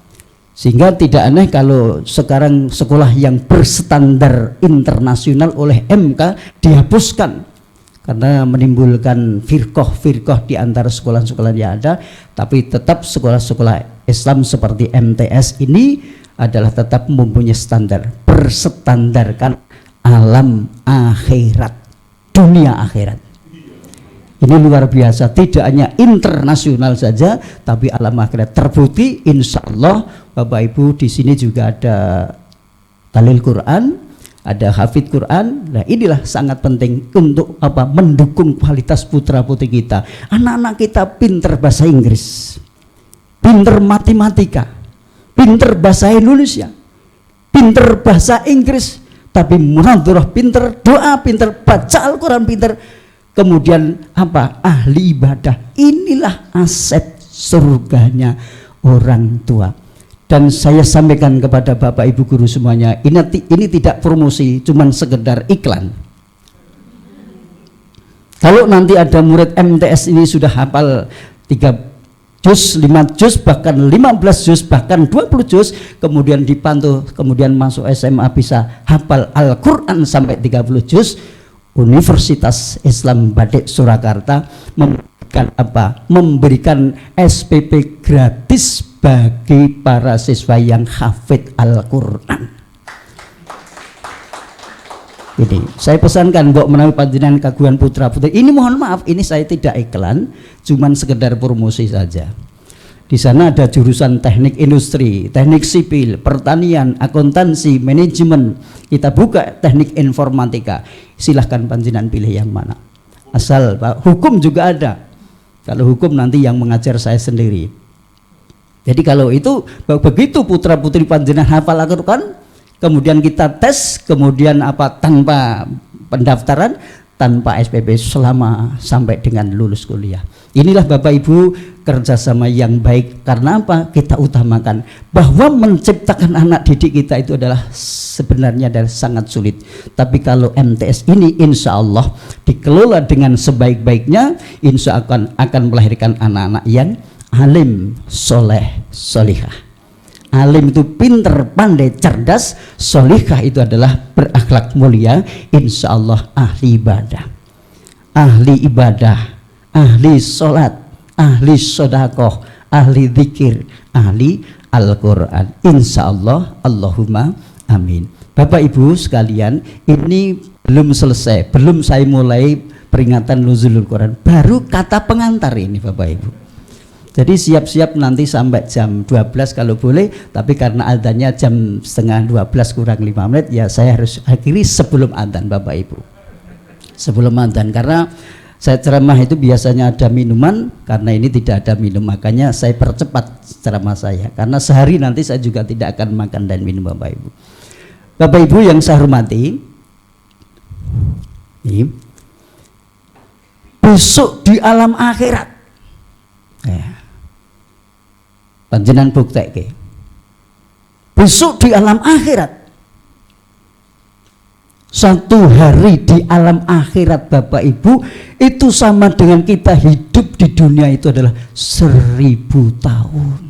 Sehingga tidak aneh kalau sekarang sekolah yang berstandar internasional oleh MK dihapuskan karena menimbulkan firqah-firqah di antara sekolah-sekolah yang ada, tapi tetap sekolah-sekolah Islam seperti MTS ini adalah tetap mempunyai standar, berstandarkan alam akhirat, dunia akhirat. Ini luar biasa, tidak hanya internasional saja, tapi alam akhirat. Terbukti, insya Allah Bapak Ibu di sini juga ada talil Quran, ada hafid Quran. Nah inilah sangat penting untuk apa? Mendukung kualitas putra putri kita. Anak-anak kita pinter bahasa Inggris, pinter matematika, pinter bahasa Indonesia, pinter bahasa Inggris, tapi munadharah pinter, doa pinter, baca Al-Quran pinter. Kemudian apa? Ahli ibadah. Inilah aset surganya orang tua. Dan saya sampaikan kepada Bapak Ibu guru semuanya, ini tidak promosi, cuman sekedar iklan. Kalau nanti ada murid MTS ini sudah hafal 3 juz, 5 juz, bahkan 15 juz, bahkan 20 juz, kemudian dipantau, kemudian masuk SMA bisa hafal Al-Quran sampai 30 juz, Universitas Islam Badik Surakarta memberikan apa? Memberikan SPP gratis bagi para siswa yang hafid Al-Quran. Ini saya pesankan Mbok menawi panjenengan kagungan putra putri. Ini mohon maaf, ini saya tidak iklan, cuman sekedar promosi saja. Di sana ada jurusan teknik industri, teknik sipil, pertanian, akuntansi, manajemen. Kita buka teknik informatika. Silahkan panjenengan pilih yang mana. Asal Pak, hukum juga ada. Kalau hukum nanti yang mengajar saya sendiri. Jadi kalau itu begitu putra putri panjenengan hafal Al-Quran, kemudian kita tes, kemudian apa tanpa pendaftaran, tanpa SPP selama sampai dengan lulus kuliah. Inilah Bapak Ibu kerjasama yang baik. Karena apa? Kita utamakan bahwa menciptakan anak didik kita itu adalah sebenarnya adalah sangat sulit. Tapi kalau MTS ini insya Allah dikelola dengan sebaik-baiknya, insya Allah akan melahirkan anak-anak yang alim, soleh, solihah. Alim itu pinter, pandai, cerdas. Solihah itu adalah berakhlak mulia. Insya Allah ahli ibadah, ahli sholat, ahli sodakoh, ahli zikir, ahli Al-Quran. Insya Allah, Allahumma amin. Bapak Ibu sekalian, ini belum selesai, belum saya mulai peringatan nuzulul Quran, baru kata pengantar ini Bapak Ibu. Jadi siap-siap nanti sampai jam 12 kalau boleh, tapi karena adanya jam setengah 12 kurang 5 menit, ya saya harus akhiri sebelum adzan Bapak Ibu. Sebelum adzan, karena saya ceramah itu biasanya ada minuman, karena ini tidak ada minum, makanya saya percepat ceramah saya, karena sehari nanti saya juga tidak akan makan dan minum Bapak Ibu. Bapak Ibu yang saya hormati, ini, besok di alam akhirat, panjenengan bukteke, besok di alam akhirat, satu hari di alam akhirat Bapak Ibu itu sama dengan kita hidup di dunia itu adalah 1000 tahun.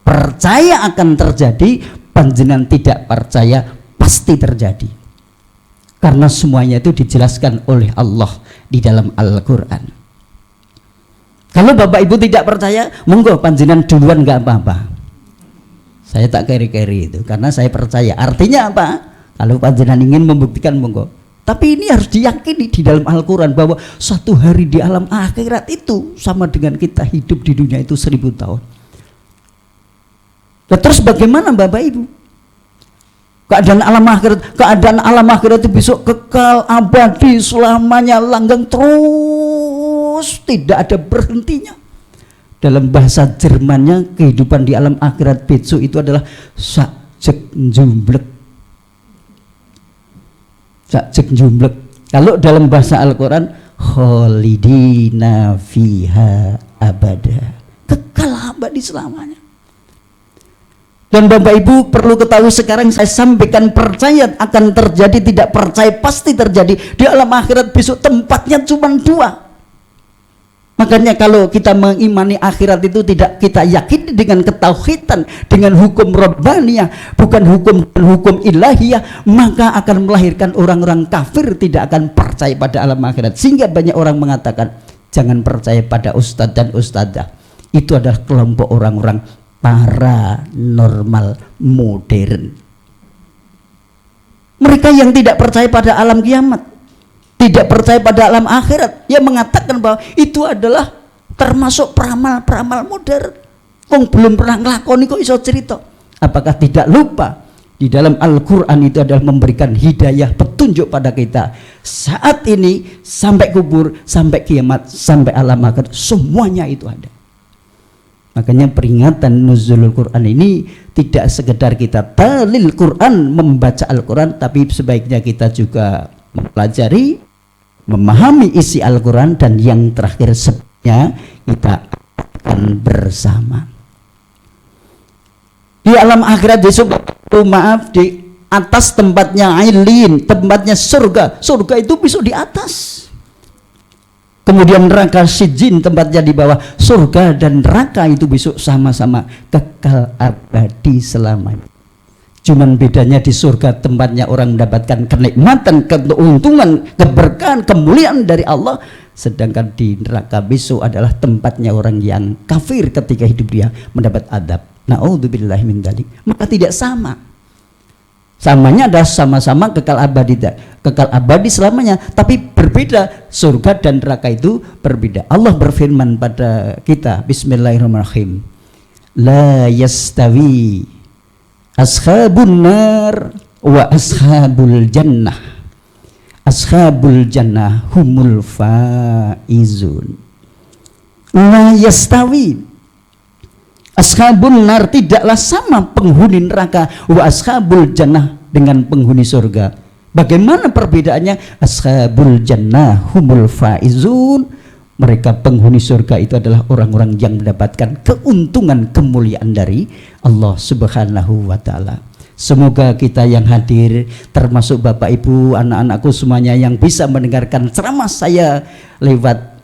Percaya akan terjadi, panjenengan tidak percaya pasti terjadi, karena semuanya itu dijelaskan oleh Allah di dalam Al-Quran. Kalau Bapak Ibu tidak percaya, monggo panjenengan duluan nggak apa-apa. Saya tak keri-keri itu, karena saya percaya. Artinya apa? Kalau panjenengan ingin membuktikan, monggo. Tapi ini harus diyakini di dalam Al-Quran bahwa satu hari di alam akhirat itu sama dengan kita hidup di dunia itu 1000 tahun. Nah, terus bagaimana Bapak Ibu? Keadaan alam akhirat itu besok kekal abadi selamanya, langgeng terus, tidak ada berhentinya. Dalam bahasa Jermannya, kehidupan di alam akhirat besok itu adalah sakjek jumblek. Sakjek jumblek. Kalau dalam bahasa Al-Quran, khalidina fiha abada, kekal abadi selamanya. Dan Bapak Ibu perlu ketahui, sekarang saya sampaikan percaya akan terjadi, tidak percaya pasti terjadi. Di alam akhirat besok tempatnya cuma dua. Makanya kalau kita mengimani akhirat itu tidak kita yakini dengan ketauhidan, dengan hukum Rabbaniyah, bukan hukum ilahiyah, maka akan melahirkan orang-orang kafir, tidak akan percaya pada alam akhirat. Sehingga banyak orang mengatakan jangan percaya pada ustadz dan ustadzah. Itu adalah kelompok orang-orang paranormal modern. Mereka yang tidak percaya pada alam kiamat, tidak percaya pada alam akhirat, yang mengatakan bahwa itu adalah termasuk peramal-peramal modern. Kong belum pernah ngelakoni kok iso cerita. Apakah tidak lupa di dalam Al-Quran itu adalah memberikan hidayah, petunjuk pada kita saat ini sampai kubur, sampai kiamat, sampai alam akhirat, semuanya itu ada. Makanya peringatan nuzulul Quran ini tidak sekedar kita talil Quran, membaca Al-Quran, tapi sebaiknya kita juga mempelajari, memahami isi Al-Quran, dan yang terakhir sebenarnya kita akan bersama di alam akhirat besok. Maaf, di atas tempatnya Ailin, tempatnya surga. Surga itu besok di atas. Kemudian neraka Sijin tempatnya di bawah. Surga dan neraka itu besok sama-sama kekal abadi selamanya. Cuman bedanya di surga tempatnya orang mendapatkan kenikmatan, keuntungan, keberkahan, kemuliaan dari Allah. Sedangkan di neraka besok adalah tempatnya orang yang kafir, ketika hidup dia mendapat adab. Na'udzubillahi min dzalik. Maka tidak sama. Samanya adalah sama-sama kekal abadi selamanya, tapi berbeda. Surga dan neraka itu berbeda. Allah berfirman pada kita, bismillahirrahmanirrahim, la yastawi ashabun nar wa ashabul jannah, ashabul jannah humul faizun. La yastawi ashabun nar, tidaklah sama penghuni neraka, wa ashabul jannah, dengan penghuni surga. Bagaimana perbedaannya? Ashabul jannah humul faizun, mereka penghuni surga itu adalah orang-orang yang mendapatkan keuntungan, kemuliaan dari Allah Subhanahu wa ta'ala. Semoga kita yang hadir, termasuk Bapak Ibu, anak-anakku semuanya yang bisa mendengarkan ceramah saya lewat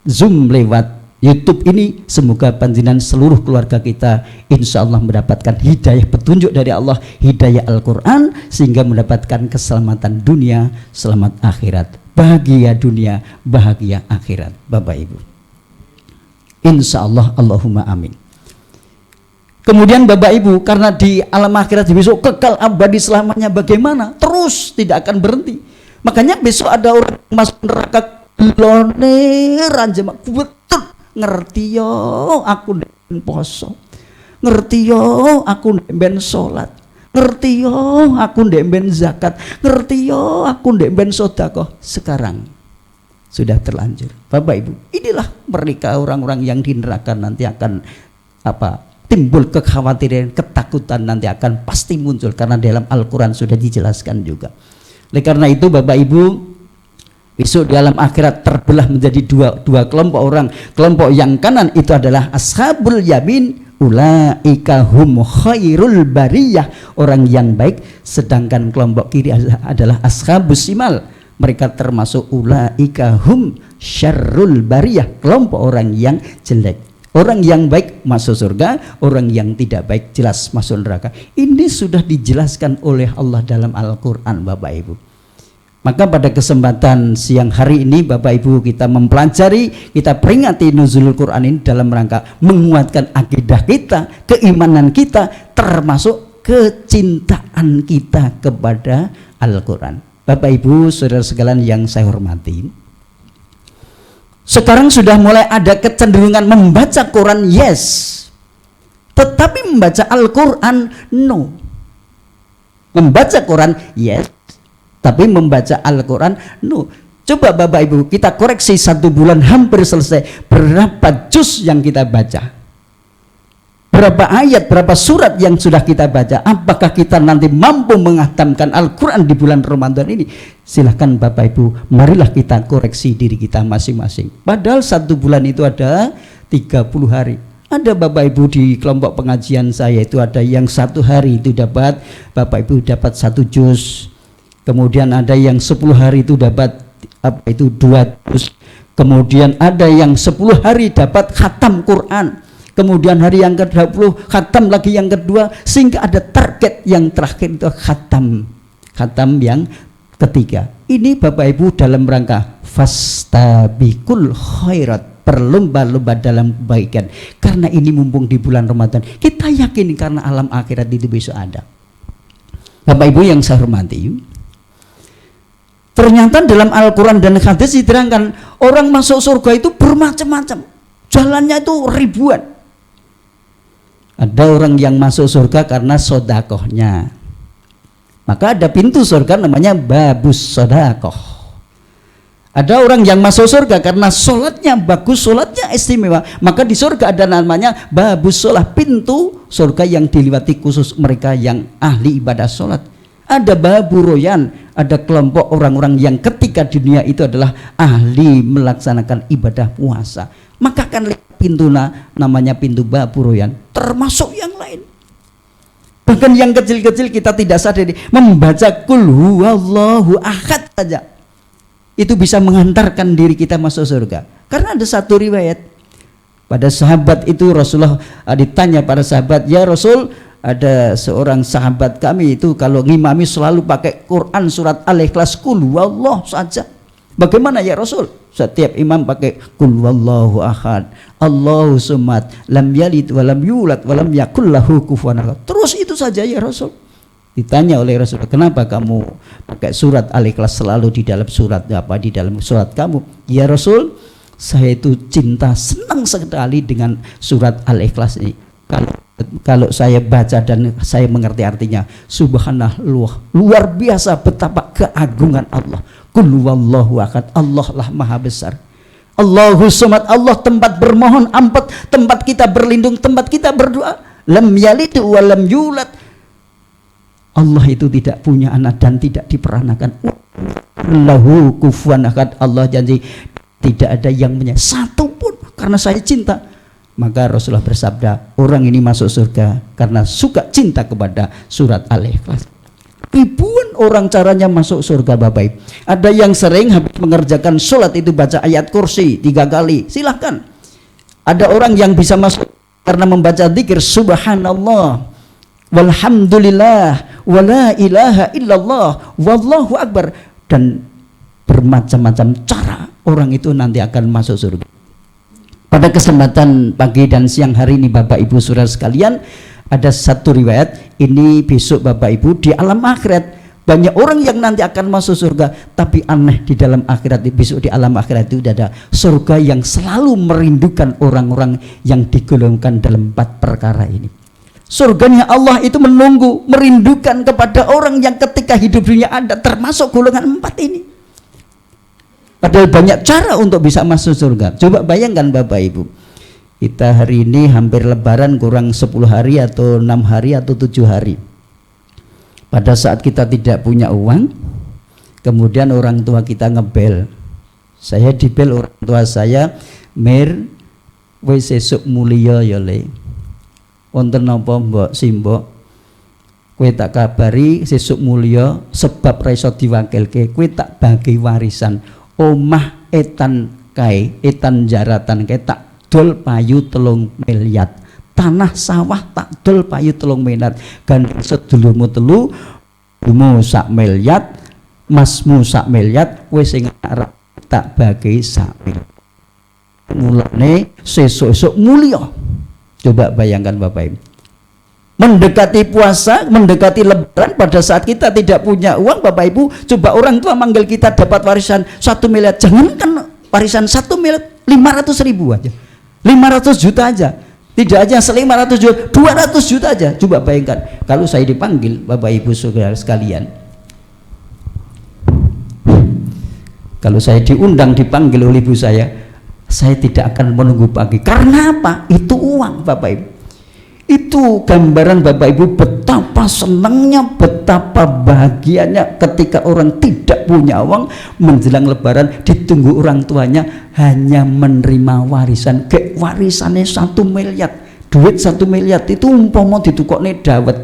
Zoom, lewat YouTube ini, semoga panjenengan seluruh keluarga kita insya Allah mendapatkan hidayah petunjuk dari Allah, hidayah Al-Quran, sehingga mendapatkan keselamatan dunia, selamat akhirat, bahagia dunia, bahagia akhirat. Bapak Ibu, insya Allah, Allahumma amin. Kemudian Bapak Ibu, karena di alam akhirat besok kekal abadi selamanya, bagaimana? Terus tidak akan berhenti. Makanya besok ada orang masuk neraka loner aja, betul. Ngerti yo aku ndek poso, ngerti yo aku ndek ben salat, ngerti yo aku ndek ben zakat, ngerti yo aku ndek ben sedekah. Sekarang sudah terlanjur. Bapak Ibu, inilah mereka orang-orang yang di neraka nanti akan timbul kekhawatiran, ketakutan nanti akan pasti muncul, karena dalam Al-Quran sudah dijelaskan juga. Oleh karena itu Bapak Ibu, besok di alam akhirat terbelah menjadi dua kelompok orang. Kelompok yang kanan itu adalah ashabul yamin, ulaika hum khairul bariyah, orang yang baik. Sedangkan kelompok kiri adalah ashabus simal, mereka termasuk ulaika hum syarrul bariyah, kelompok orang yang jelek. Orang yang baik masuk surga, orang yang tidak baik jelas masuk neraka. Ini sudah dijelaskan oleh Allah dalam Al-Quran, Bapak Ibu. Maka pada kesempatan siang hari ini Bapak Ibu, kita mempelajari, kita peringati nuzulul Quran ini dalam rangka menguatkan akidah kita, keimanan kita, termasuk kecintaan kita kepada Al-Quran. Bapak Ibu, saudara sekalian yang saya hormati, sekarang sudah mulai ada kecenderungan membaca Quran, yes, tetapi membaca Al-Quran, no. Membaca Quran, yes, tapi membaca Al-Quran, no. Coba Bapak Ibu kita koreksi 1 bulan hampir selesai, berapa juz yang kita baca, berapa ayat, berapa surat yang sudah kita baca. Apakah kita nanti mampu menghatamkan Al-Quran di bulan Ramadan ini? Silahkan Bapak Ibu, marilah kita koreksi diri kita masing-masing. Padahal 1 bulan itu ada 30 hari. Ada Bapak Ibu di kelompok pengajian saya itu ada yang 1 hari itu dapat, Bapak Ibu dapat 1 juz. Kemudian ada yang 10 hari itu dapat 2 juz. Kemudian ada yang 10 hari dapat khatam Quran. Kemudian hari yang ke-20 khatam lagi yang kedua, sehingga ada target yang terakhir itu khatam yang ketiga. Ini Bapak Ibu dalam rangka fastabiqul khairat, berlomba-lomba dalam kebaikan. Karena ini mumpung di bulan Ramadan, kita yakin karena alam akhirat itu besok ada. Bapak Ibu yang saya hormati, ternyata dalam Al-Quran dan hadis diterangkan orang masuk surga itu bermacam-macam, jalannya itu ribuan. Ada orang yang masuk surga karena sodakohnya, maka ada pintu surga namanya babus sodakoh. Ada orang yang masuk surga karena sholatnya bagus, sholatnya istimewa, maka di surga ada namanya babus sholat, pintu surga yang dilewati khusus mereka yang ahli ibadah sholat. Ada babu royan, ada kelompok orang-orang yang ketika di dunia itu adalah ahli melaksanakan ibadah puasa, maka akan lihat pintu namanya pintu babu royan, termasuk yang lain. Bahkan yang kecil-kecil kita tidak sadari, membaca kul huwallahu ahad saja itu bisa mengantarkan diri kita masuk surga. Karena ada satu riwayat pada sahabat itu, Rasulullah ditanya para sahabat, ya Rasul, ada seorang sahabat kami itu kalau ngimami selalu pakai Quran surat Al-Ikhlas kul huwallah saja. Bagaimana ya Rasul? Setiap imam pakai kul huwallahu ahad, Allahu samad, lam yalid walam yulad walam yakul lahu kufuwan ahad. Terus itu saja ya Rasul. Ditanya oleh Rasul, kenapa kamu pakai surat Al-Ikhlas selalu di dalam surat di dalam surat kamu? Ya Rasul, saya itu cinta, senang sekali dengan surat Al-Ikhlas ini. Kalau saya baca dan saya mengerti artinya, subhanallah, luar biasa betapa keagungan Allah. Qul huwallahu ahad, Allah lah maha besar. Allahu samad, Allah tempat bermohon ampun, tempat kita berlindung, tempat kita berdoa. Lam yalid wa lam yulad, Allah itu tidak punya anak dan tidak diperanakan. Lahu kufuwan ahad, Allah janji tidak ada yang satu pun karena saya cinta. Maka Rasulullah bersabda, orang ini masuk surga karena suka cinta kepada surat Al-Ikhlas. Ribuan orang caranya masuk surga Bapak Ibu. Ada yang sering habis mengerjakan sholat itu baca ayat kursi 3 kali, silahkan. Ada orang yang bisa masuk karena membaca dzikir subhanallah walhamdulillah wala ilaha illallah wallahu akbar, dan bermacam-macam cara orang itu nanti akan masuk surga. Pada kesempatan pagi dan siang hari ini Bapak Ibu saudara sekalian, ada satu riwayat ini besok Bapak Ibu di alam akhirat banyak orang yang nanti akan masuk surga, tapi aneh di dalam akhirat, besok di alam akhirat itu ada surga yang selalu merindukan orang-orang yang digolongkan dalam 4 perkara ini. Surganya Allah itu menunggu, merindukan kepada orang yang ketika hidup dunia ada, termasuk golongan 4 ini. Padahal banyak cara untuk bisa masuk surga. Coba bayangkan Bapak Ibu, kita hari ini hampir lebaran kurang 10 hari atau 6 hari atau 7 hari. Pada saat kita tidak punya uang, kemudian orang tua kita ngebel. Saya dibel orang tua saya, "Mir, wis sesuk mulia ya le. Wonten napa mbok simbok? Kowe tak kabari sesuk mulia sebab ra iso diwakilke, kowe tak bagi warisan. Omah etan kae, etan jaratan kae tak dol payu 3 miliar. Tanah sawah tak dol payu 3 miliar. Gandeng sedulurmu 3 sak miliar, masmu sak miliar, kowe sing arep tak bagi sak miliar. Mulane sesuk-esuk mulia." Coba bayangkan Bapak Ibu, mendekati puasa, mendekati lebaran, pada saat kita tidak punya uang Bapak Ibu, coba orang tua manggil kita dapat warisan 1 miliar, jangankan warisan 1 miliar, 500.000 aja, 500 juta aja, tidak aja 500 juta, 200 juta aja. Coba bayangkan kalau saya dipanggil Bapak Ibu saudara sekalian, Kalau saya diundang, dipanggil oleh ibu saya tidak akan menunggu pagi. Karena apa? Itu uang, Bapak Ibu. Itu gambaran Bapak Ibu betapa senangnya, betapa bahagianya ketika orang tidak punya uang menjelang lebaran ditunggu orang tuanya hanya menerima warisan. Kayak warisannya 1 miliar, duit 1 miliar itu umpama ditukokne dawet.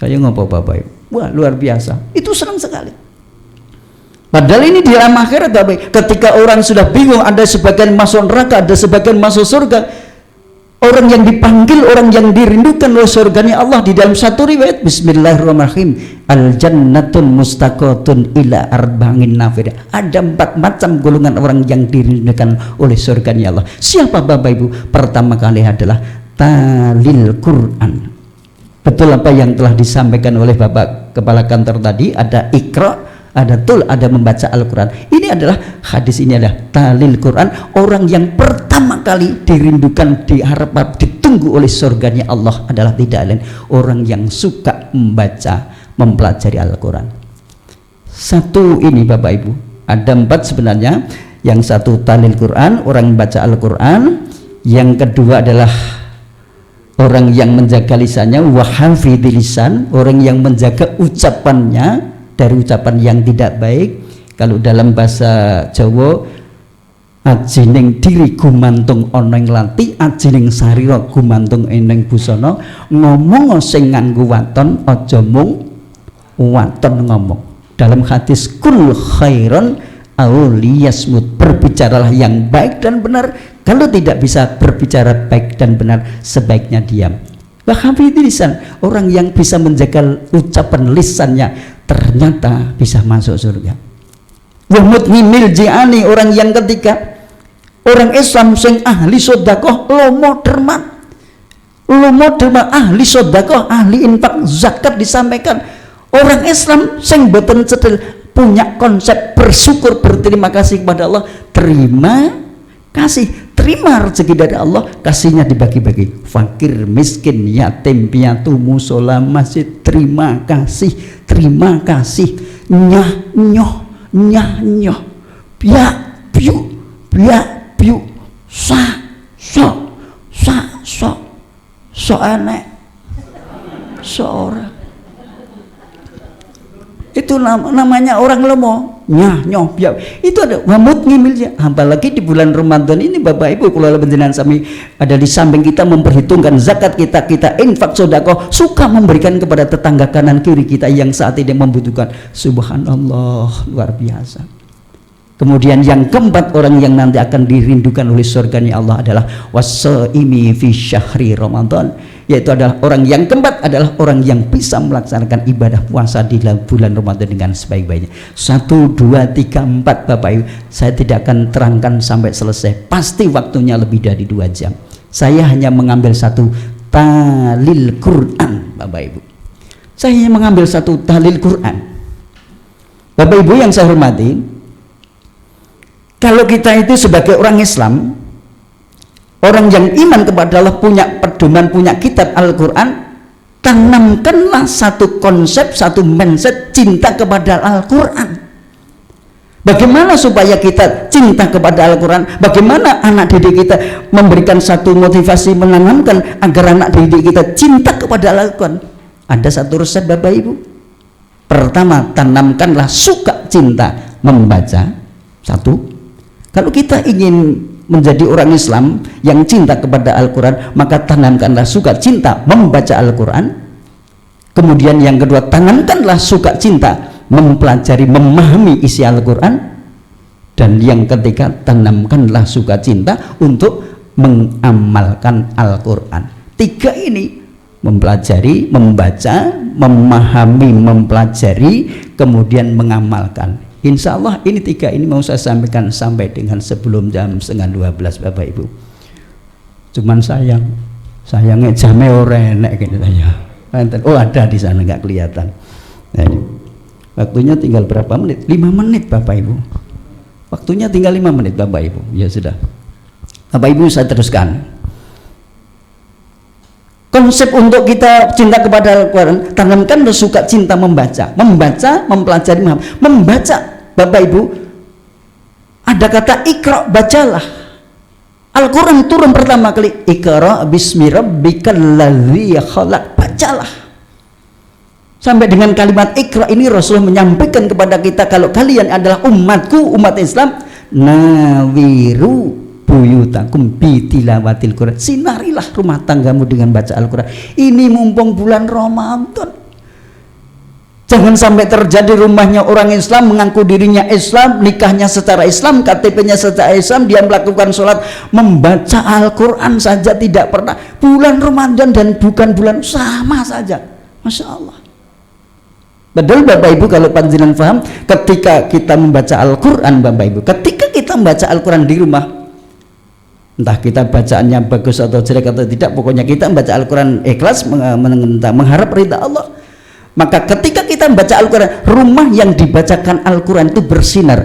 Kayak ngopo Bapak Ibu? Wah, luar biasa. Itu senang sekali. Padahal ini di alam akhirat Bapak Ibu. Ketika orang sudah bingung, ada sebagian masuk neraka, ada sebagian masuk surga. Orang yang dipanggil, orang yang dirindukan oleh surganya Allah di dalam satu riwayat, Bismillahirrahmanirrahim, al-jannatun mustaqatun ila arba'in nafir. Ada 4 macam golongan orang yang dirindukan oleh surganya Allah. Siapa Bapak Ibu? Pertama kali adalah talil Quran. Betul apa yang telah disampaikan oleh Bapak Kepala Kantor tadi, ada ikra, ada tul, ada membaca Al-Quran. Ini adalah hadis, ini adalah talil Quran. Orang yang pertama kali dirindukan, diharapkan, ditunggu oleh surganya Allah adalah tidak lain orang yang suka membaca, mempelajari Al-Quran. Satu ini Bapak Ibu, ada 4 sebenarnya. Yang satu talil Quran, orang membaca Al-Quran. Yang kedua adalah orang yang menjaga lisannya, wahafidhil lisan, orang yang menjaga ucapannya dari ucapan yang tidak baik. Kalau dalam bahasa Jawa, ajining diri gumantung oneng lati, ajining sarira gumantung eneng busana. Ngomong sing nganggo waton, aja mung waton ngomong. Dalam hadis kul khairon aw liyasmut, berbicaralah yang baik dan benar. Kalau tidak bisa berbicara baik dan benar, sebaiknya diam. Wahafidhil lisan, orang yang bisa menjaga ucapan lisannya ternyata bisa masuk surga. Wa mutmimil ji'ani, orang yang ketiga, orang Islam sing ahli sedekah, lomo dermat, ahli sedekah, ahli infak, zakat disampaikan. Orang Islam sing boten cetil, punya konsep bersyukur, berterima kasih kepada Allah, terima kasih, terima rezeki dari Allah, kasihnya dibagi-bagi, fakir, miskin, yatim, piatu, musola, masjid, terima kasih, nyah nyoh, biak piu, so enek, seorang. Itu namanya orang lomo, nyah nyoh biak. Itu ada wamut ngimilnya. Apalagi di bulan Ramadan ini Bapak Ibu, kalau panjenengan sami ada di samping kita memperhitungkan zakat kita infak sedekah, suka memberikan kepada tetangga kanan kiri kita yang saat ini membutuhkan. Subhanallah, luar biasa. Kemudian yang keempat, orang yang nanti akan dirindukan oleh surganya Allah adalah wasaimi fi syahri Ramadan, yaitu adalah orang yang keempat adalah orang yang bisa melaksanakan ibadah puasa di bulan Ramadan dengan sebaik-baiknya. 1, 2, 3, 4 Bapak Ibu, saya tidak akan terangkan sampai selesai, pasti waktunya lebih dari 2 jam. Saya hanya mengambil satu talil Quran Bapak Ibu. Saya hanya mengambil satu talil Quran. Bapak Ibu yang saya hormati, kalau kita itu sebagai orang Islam, orang yang iman kepada Allah, punya pedoman, punya kitab Al-Quran, tanamkanlah satu konsep, satu mindset cinta kepada Al-Quran. Bagaimana supaya kita cinta kepada Al-Quran? Bagaimana anak didik kita memberikan satu motivasi, menanamkan agar anak didik kita cinta kepada Al-Quran? Ada satu resep Bapak Ibu. Pertama, tanamkanlah suka cinta membaca. Satu. Kalau kita ingin menjadi orang Islam yang cinta kepada Al-Quran, maka tanamkanlah suka cinta membaca Al-Quran. Kemudian yang kedua, tanamkanlah suka cinta mempelajari, memahami isi Al-Quran. Dan yang ketiga, tanamkanlah suka cinta untuk mengamalkan Al-Quran. 3 ini, mempelajari, membaca, memahami, mempelajari, kemudian mengamalkan. Insya Allah ini 3 ini mau saya sampaikan sampai dengan sebelum jam 11:30 Bapak Ibu. Cuman sayangnya jamnya ora enek gitu ya. Oh ada di sana, nggak kelihatan. Nah, ini. Waktunya tinggal berapa menit? 5 menit Bapak Ibu. Waktunya tinggal 5 menit Bapak Ibu. Ya sudah. Bapak Ibu saya teruskan. Konsep untuk kita cinta kepada Al-Quran, tanamkan suka cinta membaca, mempelajari, membaca. Bapak Ibu, ada kata ikra, bacalah. Al-Quran turun pertama kali, ikra bismi rabbikal ladzi khalaq, bacalah. Sampai dengan kalimat ikra ini Rasulullah menyampaikan kepada kita, kalau kalian adalah umatku, umat Islam, nawiru buyutakum bitilawatil Quran, sinarilah rumah tanggamu dengan baca Al-Quran. Ini mumpung bulan Ramadan, jangan sampai terjadi rumahnya orang Islam, mengaku dirinya Islam, nikahnya secara Islam, KTP-nya secara Islam, dia melakukan sholat, membaca Al-Quran saja tidak pernah. Bulan Ramadan dan bukan bulan sama saja, Masya Allah. Padahal Bapak Ibu, kalau panjenengan paham, ketika kita membaca Al-Quran, Bapak Ibu, ketika kita membaca Al-Quran di rumah, entah kita bacaannya bagus atau jelek atau tidak, pokoknya kita membaca Al-Quran ikhlas, mengharap ridha Allah. Maka ketika kita membaca Al-Quran, rumah yang dibacakan Al-Quran itu bersinar,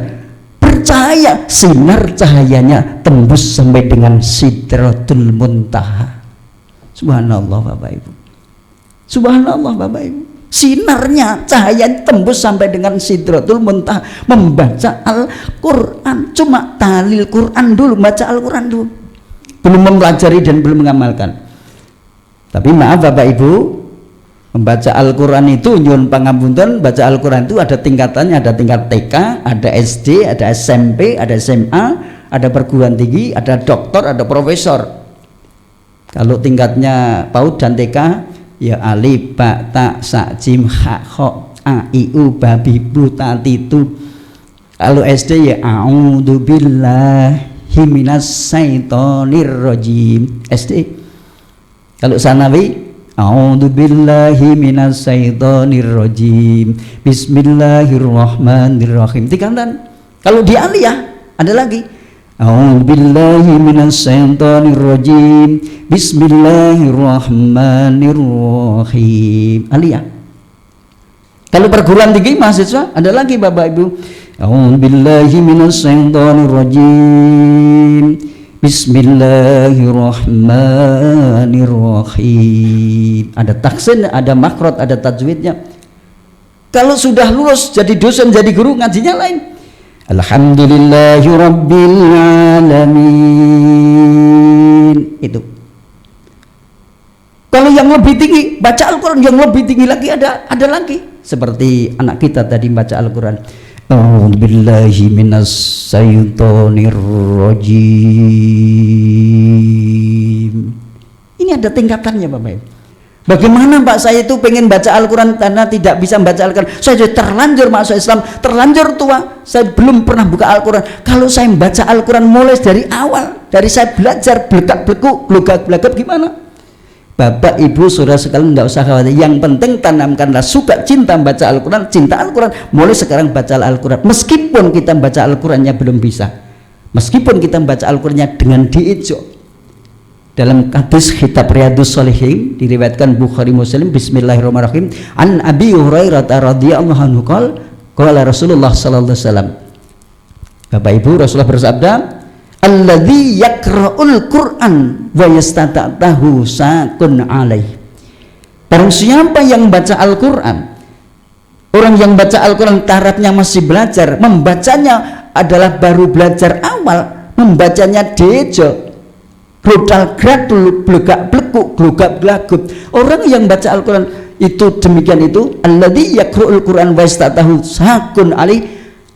bercahaya, sinar cahayanya tembus sampai dengan Sidratul Muntaha. Subhanallah Bapak Ibu, subhanallah Bapak Ibu, sinarnya, cahaya tembus sampai dengan Sidratul Muntaha. Membaca Al-Quran, cuma tahlil Quran dulu, baca Al-Quran dulu, belum mempelajari dan belum mengamalkan. Tapi maaf Bapak Ibu, membaca Al-Quran itu nyuwun pangapunten, baca Al-Quran itu ada tingkatannya, ada tingkat TK, ada SD, ada SMP, ada SMA, ada perguruan tinggi, ada doktor, ada profesor. Kalau tingkatnya PAUD dan TK, ya alif, ba, ta, sa, jim, ha, kho, a, i, u, babi, bu, ta, titu. Kalau SD ya a'udzubillahi minas syaitonir rajim, SD. Kalau sanawi, a'udzubillahi minas syaitonir rajim, bismillahirrahmanirrahim. Tingkatan. Kalau di aliyah ada lagi, a'udzubillahi minas syaitonir rajim, bismillahirrahmanirrahim. Aliyah. Kalau perguruan tinggi mahasiswa ada lagi Bapak Ibu, a'udzubillahi minas syaitonir rajim, bismillahirrahmanirrahim. Ada taksin, ada makrot, ada tajwidnya. Kalau sudah lulus jadi dosen, jadi guru, ngajinya lain. Alhamdulillahirabbil alamin. Itu. Kalau yang lebih tinggi, baca Al-Quran yang lebih tinggi lagi ada lagi. Seperti anak kita tadi baca Al-Quran, a'udzubillahi minas syaitonir rajim. Ini ada tingkatannya Bapak Ibu. Bagaimana Pak, saya itu pengen baca Al-Quran karena tidak bisa membaca Al-Quran, saya sudah terlanjur masuk Islam, terlanjur tua, saya belum pernah buka Al-Quran. Kalau saya membaca Al-Quran mulai dari awal, dari saya belajar belak-beliku, gelagap gimana? Bapak Ibu saudara sekalian, tidak usah khawatir. Yang penting tanamkanlah suka cinta membaca Al-Quran, cinta Al-Quran. Mulai sekarang baca Al-Quran. Meskipun kita membaca Al-Qurannya belum bisa, meskipun kita membaca Al-Qurannya dengan diijo. Dalam hadis kitab Riyadhus Shalihin diriwayatkan Bukhari Muslim, bismillahirrahmanirrahim, an Abi Hurairah radhiyallahu anhu qala Rasulullah sallallahu alaihi wasallam. Bapak Ibu, Rasulullah bersabda, alladzi yaqra'ul Qur'an wa yastata'tahu sakun alaih. Barang siapa yang baca Al-Quran, orang yang baca Al-Quran tarafnya masih belajar, membacanya adalah baru belajar awal, membacanya dejo, rodal gradul, blegak blekuk, glugap glagut. Orang yang baca Al-Quran itu demikian itu, alladzi yaqra'ul Qur'an wa yastata'tahu sakun alaih,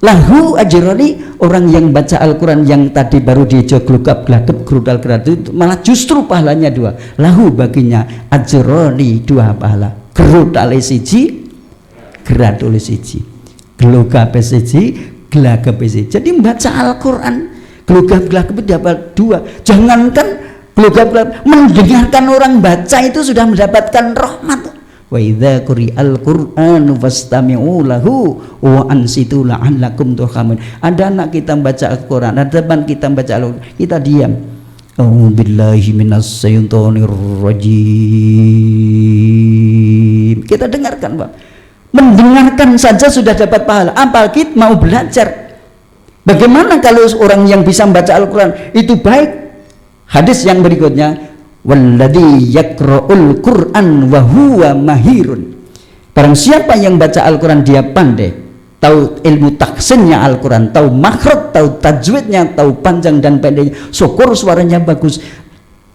lahu ajrani. Orang yang baca Al-Quran yang tadi baru dijo glugap glagep grudal gradu, malah justru pahalanya dua. Lahu baginya ajrani, dua pahala. Grudale siji, gradule siji, glugape siji, glagape siji. Jadi membaca Al-Quran glugap glagep dapat dua. Jangankan glugap glagep, mendengarkan orang baca itu sudah mendapatkan rahmat. Wa idza quri'al Qur'anu fastami'u lahu wa ansitu la'allakum turhamun. Ada anak kita membaca Al-Quran, ada teman kita membaca Al-Quran, kita diam. A'udzubillahi minas syaitonir rajim. Kita dengarkan, Pak. Mendengarkan saja sudah dapat pahala, apalagi mau belajar. Bagaimana kalau orang yang bisa membaca Al-Quran itu baik? Hadis yang berikutnya, walladzi yaqra'ul Qur'an wa huwa mahirun. Barang siapa yang baca Al-Quran dia pandai, tahu ilmu tahsinnya Al-Quran, tahu makhraj, tahu tajwidnya, tahu panjang dan pendeknya, syukur suaranya bagus,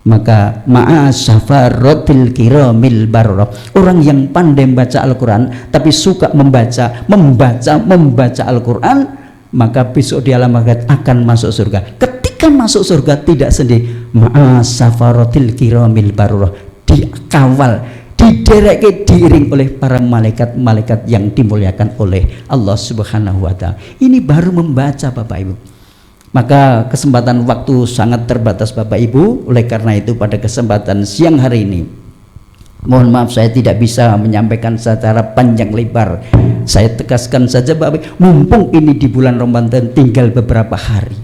maka ma'asafaratil kiramil bararah, orang yang pandai membaca Al-Quran tapi suka membaca Al-Quran, maka besok di alam akhirat akan masuk surga. Ketika masuk surga tidak sendiri, ma'asafaratil kiramil bararah, dikawal, diderek, diiring oleh para malaikat-malaikat yang dimuliakan oleh Allah Subhanahu wa Ta'ala. Ini baru membaca, Bapak Ibu. Maka kesempatan waktu sangat terbatas, Bapak Ibu. Oleh karena itu pada kesempatan siang hari ini, mohon maaf saya tidak bisa menyampaikan secara panjang lebar. Saya tegaskan saja, Bapak Ibu, mumpung ini di bulan Ramadan tinggal beberapa hari,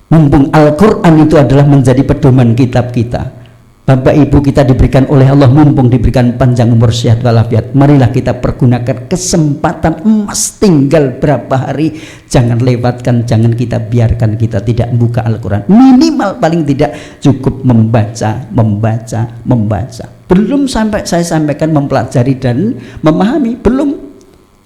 mumpung Al-Quran itu adalah menjadi pedoman kitab kita, Bapak Ibu, kita diberikan oleh Allah, mumpung diberikan panjang umur, sehat walafiat, marilah kita pergunakan kesempatan emas tinggal berapa hari. Jangan lewatkan, jangan kita biarkan kita tidak membuka Al-Quran. Minimal paling tidak cukup membaca. Belum sampai saya sampaikan mempelajari dan memahami, belum,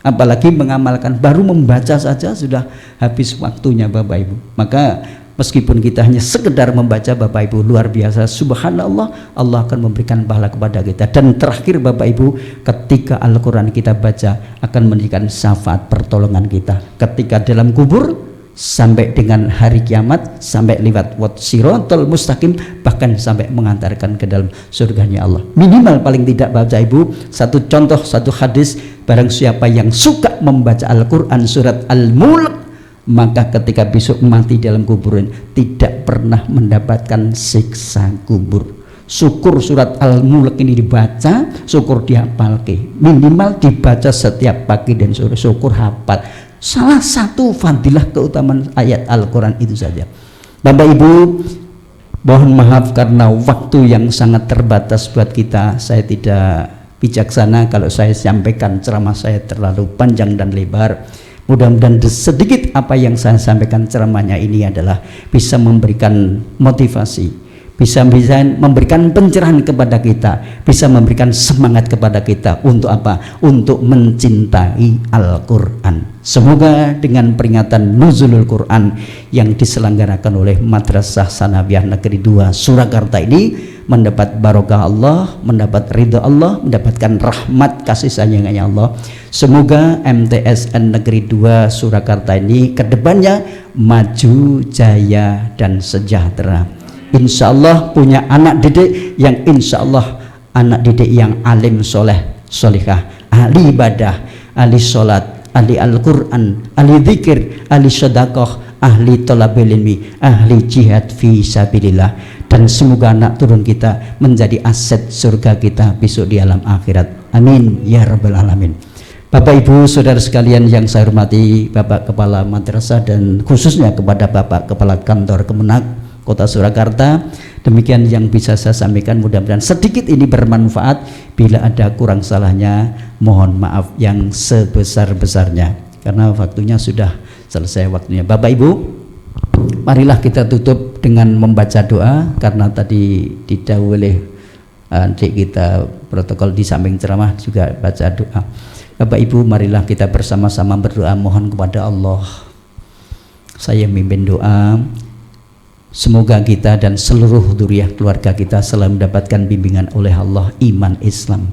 apalagi mengamalkan. Baru membaca saja sudah habis waktunya, Bapak Ibu. Maka meskipun kita hanya sekedar membaca, Bapak Ibu, luar biasa, subhanallah, Allah akan memberikan pahala kepada kita. Dan terakhir, Bapak Ibu, ketika Al-Quran kita baca akan memberikan syafaat pertolongan kita ketika dalam kubur, sampai dengan hari kiamat, sampai lewat siratal mustaqim, bahkan sampai mengantarkan ke dalam surganya Allah. Minimal paling tidak, Bapak Ibu, satu contoh, satu hadis, barang siapa yang suka membaca Al-Quran surat Al-Mulk, maka ketika besok mati dalam kuburan tidak pernah mendapatkan siksa kubur. Syukur surat Al-Mulk ini dibaca, syukur dihafalke, minimal dibaca setiap pagi dan sore, syukur hafal. Salah satu fadilah keutamaan ayat Al-Quran itu saja. Bapak Ibu, mohon maaf karena waktu yang sangat terbatas buat kita. Saya tidak bijaksana kalau saya sampaikan ceramah saya terlalu panjang dan lebar. Mudah-mudahan sedikit apa yang saya sampaikan ceramahnya ini adalah bisa memberikan motivasi, bisa memberikan pencerahan kepada kita, bisa memberikan semangat kepada kita untuk apa? Untuk mencintai Al-Quran. Semoga dengan peringatan Nuzulul Quran yang diselenggarakan oleh Madrasah Sanawiyah Negeri 2 Surakarta ini mendapat barokah Allah, mendapat ridha Allah, mendapatkan rahmat kasih sayangnya Allah. Semoga MTSN Negeri 2 Surakarta ini kedepannya maju, jaya dan sejahtera. Insya Allah punya anak didik yang insya Allah anak didik yang alim soleh solihah, ahli ibadah, ahli sholat, ahli Al-Quran, ahli zikir, ahli sedekah, ahli thalabil ilmi, ahli jihad fi sabilillah. Dan semoga anak turun kita menjadi aset surga kita besok di alam akhirat. Amin ya rabbal alamin. Bapak Ibu saudara sekalian yang saya hormati, Bapak Kepala Madrasah dan khususnya kepada Bapak Kepala Kantor Kemenak Kota Surakarta, demikian yang bisa saya sampaikan. Mudah-mudahan sedikit ini bermanfaat. Bila ada kurang salahnya mohon maaf yang sebesar-besarnya, karena waktunya sudah selesai waktunya. Bapak Ibu, marilah kita tutup dengan membaca doa, karena tadi didahului oleh adik kita protokol di samping ceramah juga baca doa. Bapak Ibu, marilah kita bersama-sama berdoa mohon kepada Allah. Saya mimpin doa, semoga kita dan seluruh dzurriyyah keluarga kita selalu mendapatkan bimbingan oleh Allah, iman Islam,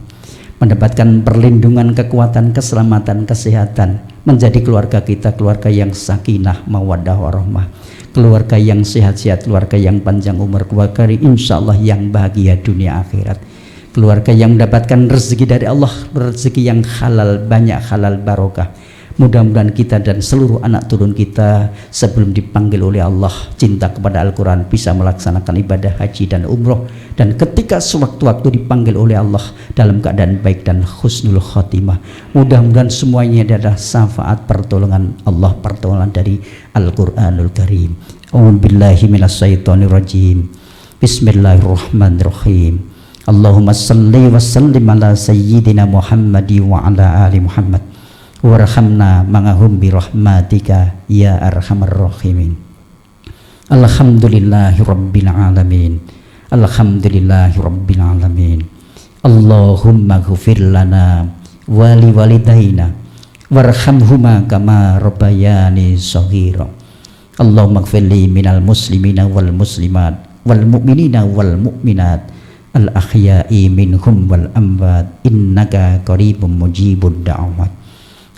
mendapatkan perlindungan, kekuatan, keselamatan, kesehatan, menjadi keluarga kita keluarga yang sakinah, mawaddah, warahmah, keluarga yang sehat-sehat, keluarga yang panjang umur, keluarga insya Allah yang bahagia dunia akhirat, keluarga yang mendapatkan rezeki dari Allah, rezeki yang halal, banyak halal barokah. Mudah-mudahan kita dan seluruh anak turun kita sebelum dipanggil oleh Allah cinta kepada Al-Quran bisa melaksanakan ibadah haji dan umroh, dan ketika sewaktu-waktu dipanggil oleh Allah dalam keadaan baik dan husnul khotimah. Mudah-mudahan semuanya adalah syafaat pertolongan Allah, pertolongan dari Al-Quranul Karim. A'udzubillahi minasyaitonirrajim. Bismillahirrahmanirrahim. Allahumma salli wa sallim ala sayyidina Muhammadi wa ala ali Muhammad warhamna ma'ahum birahmatika ya arhamar rahimin. Alhamdulillahi rabbil alamin. Alhamdulillahi rabbil alamin. Allahumma ghfir lana wa li walidayna warhamhuma kama rabbayani shaghira. Allahumma ghfirli minal muslimina wal muslimat wal mu'minina wal mu'minat al ahya'i minhum wal amwat innaka qaribun mujibud da'wat.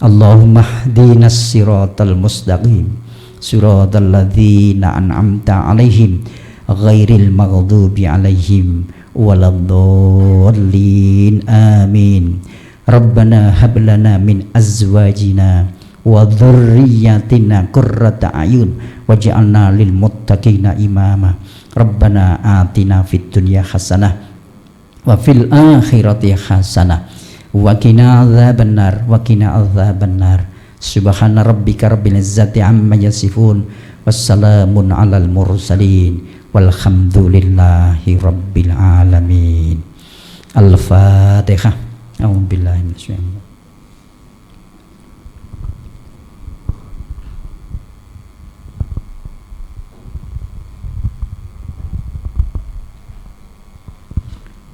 Allahumma hdinas siratal mustaqim siratal ladzina an'amta 'alaihim ghairil maghdubi 'alaihim waladdallin. Amin. Rabbana hab lana min azwajina wa dhurriyyatina qurrata a'yun waj'alna lil muttaqina imama. Rabbana atina fid dunya hasanah wa fil akhirati hasanah wa qina adzabannar wa qina adzabannar. Subhana rabbika rabbil izzati amma yasifun wassalamun alal mursalin walhamdulillahi rabbil alamin. Al-Fatihah. A'udzubillahi minasyaitonir.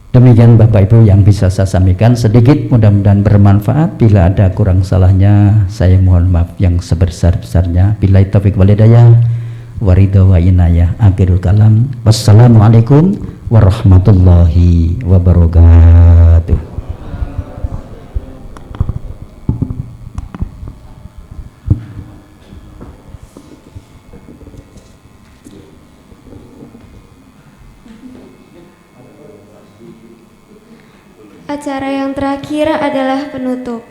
Demikian Bapak Ibu yang bisa saya sampaikan, sedikit mudah-mudahan bermanfaat. Bila ada kurang salahnya saya mohon maaf yang sebesar-besarnya. Billahi taufiq wal hidayah wa ridha wa inayah. Akhirul kalam. Wassalamualaikum warahmatullahi wabarakatuh. Acara yang terakhir adalah penutup.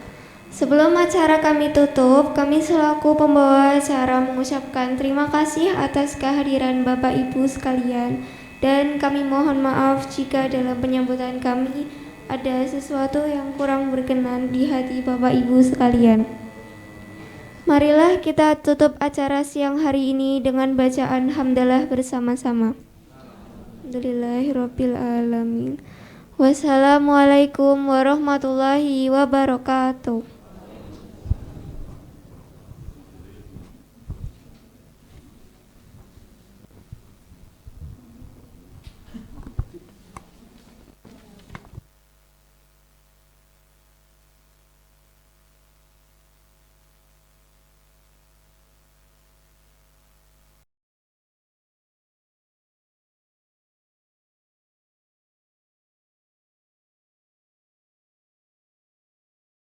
Sebelum acara kami tutup, kami selaku pembawa acara mengucapkan terima kasih atas kehadiran Bapak Ibu sekalian, dan kami mohon maaf jika dalam penyambutan kami ada sesuatu yang kurang berkenan di hati Bapak Ibu sekalian. Marilah kita tutup acara siang hari ini dengan bacaan hamdalah bersama-sama. Alhamdulillahirabbil alamin. Wassalamualaikum warahmatullahi wabarakatuh.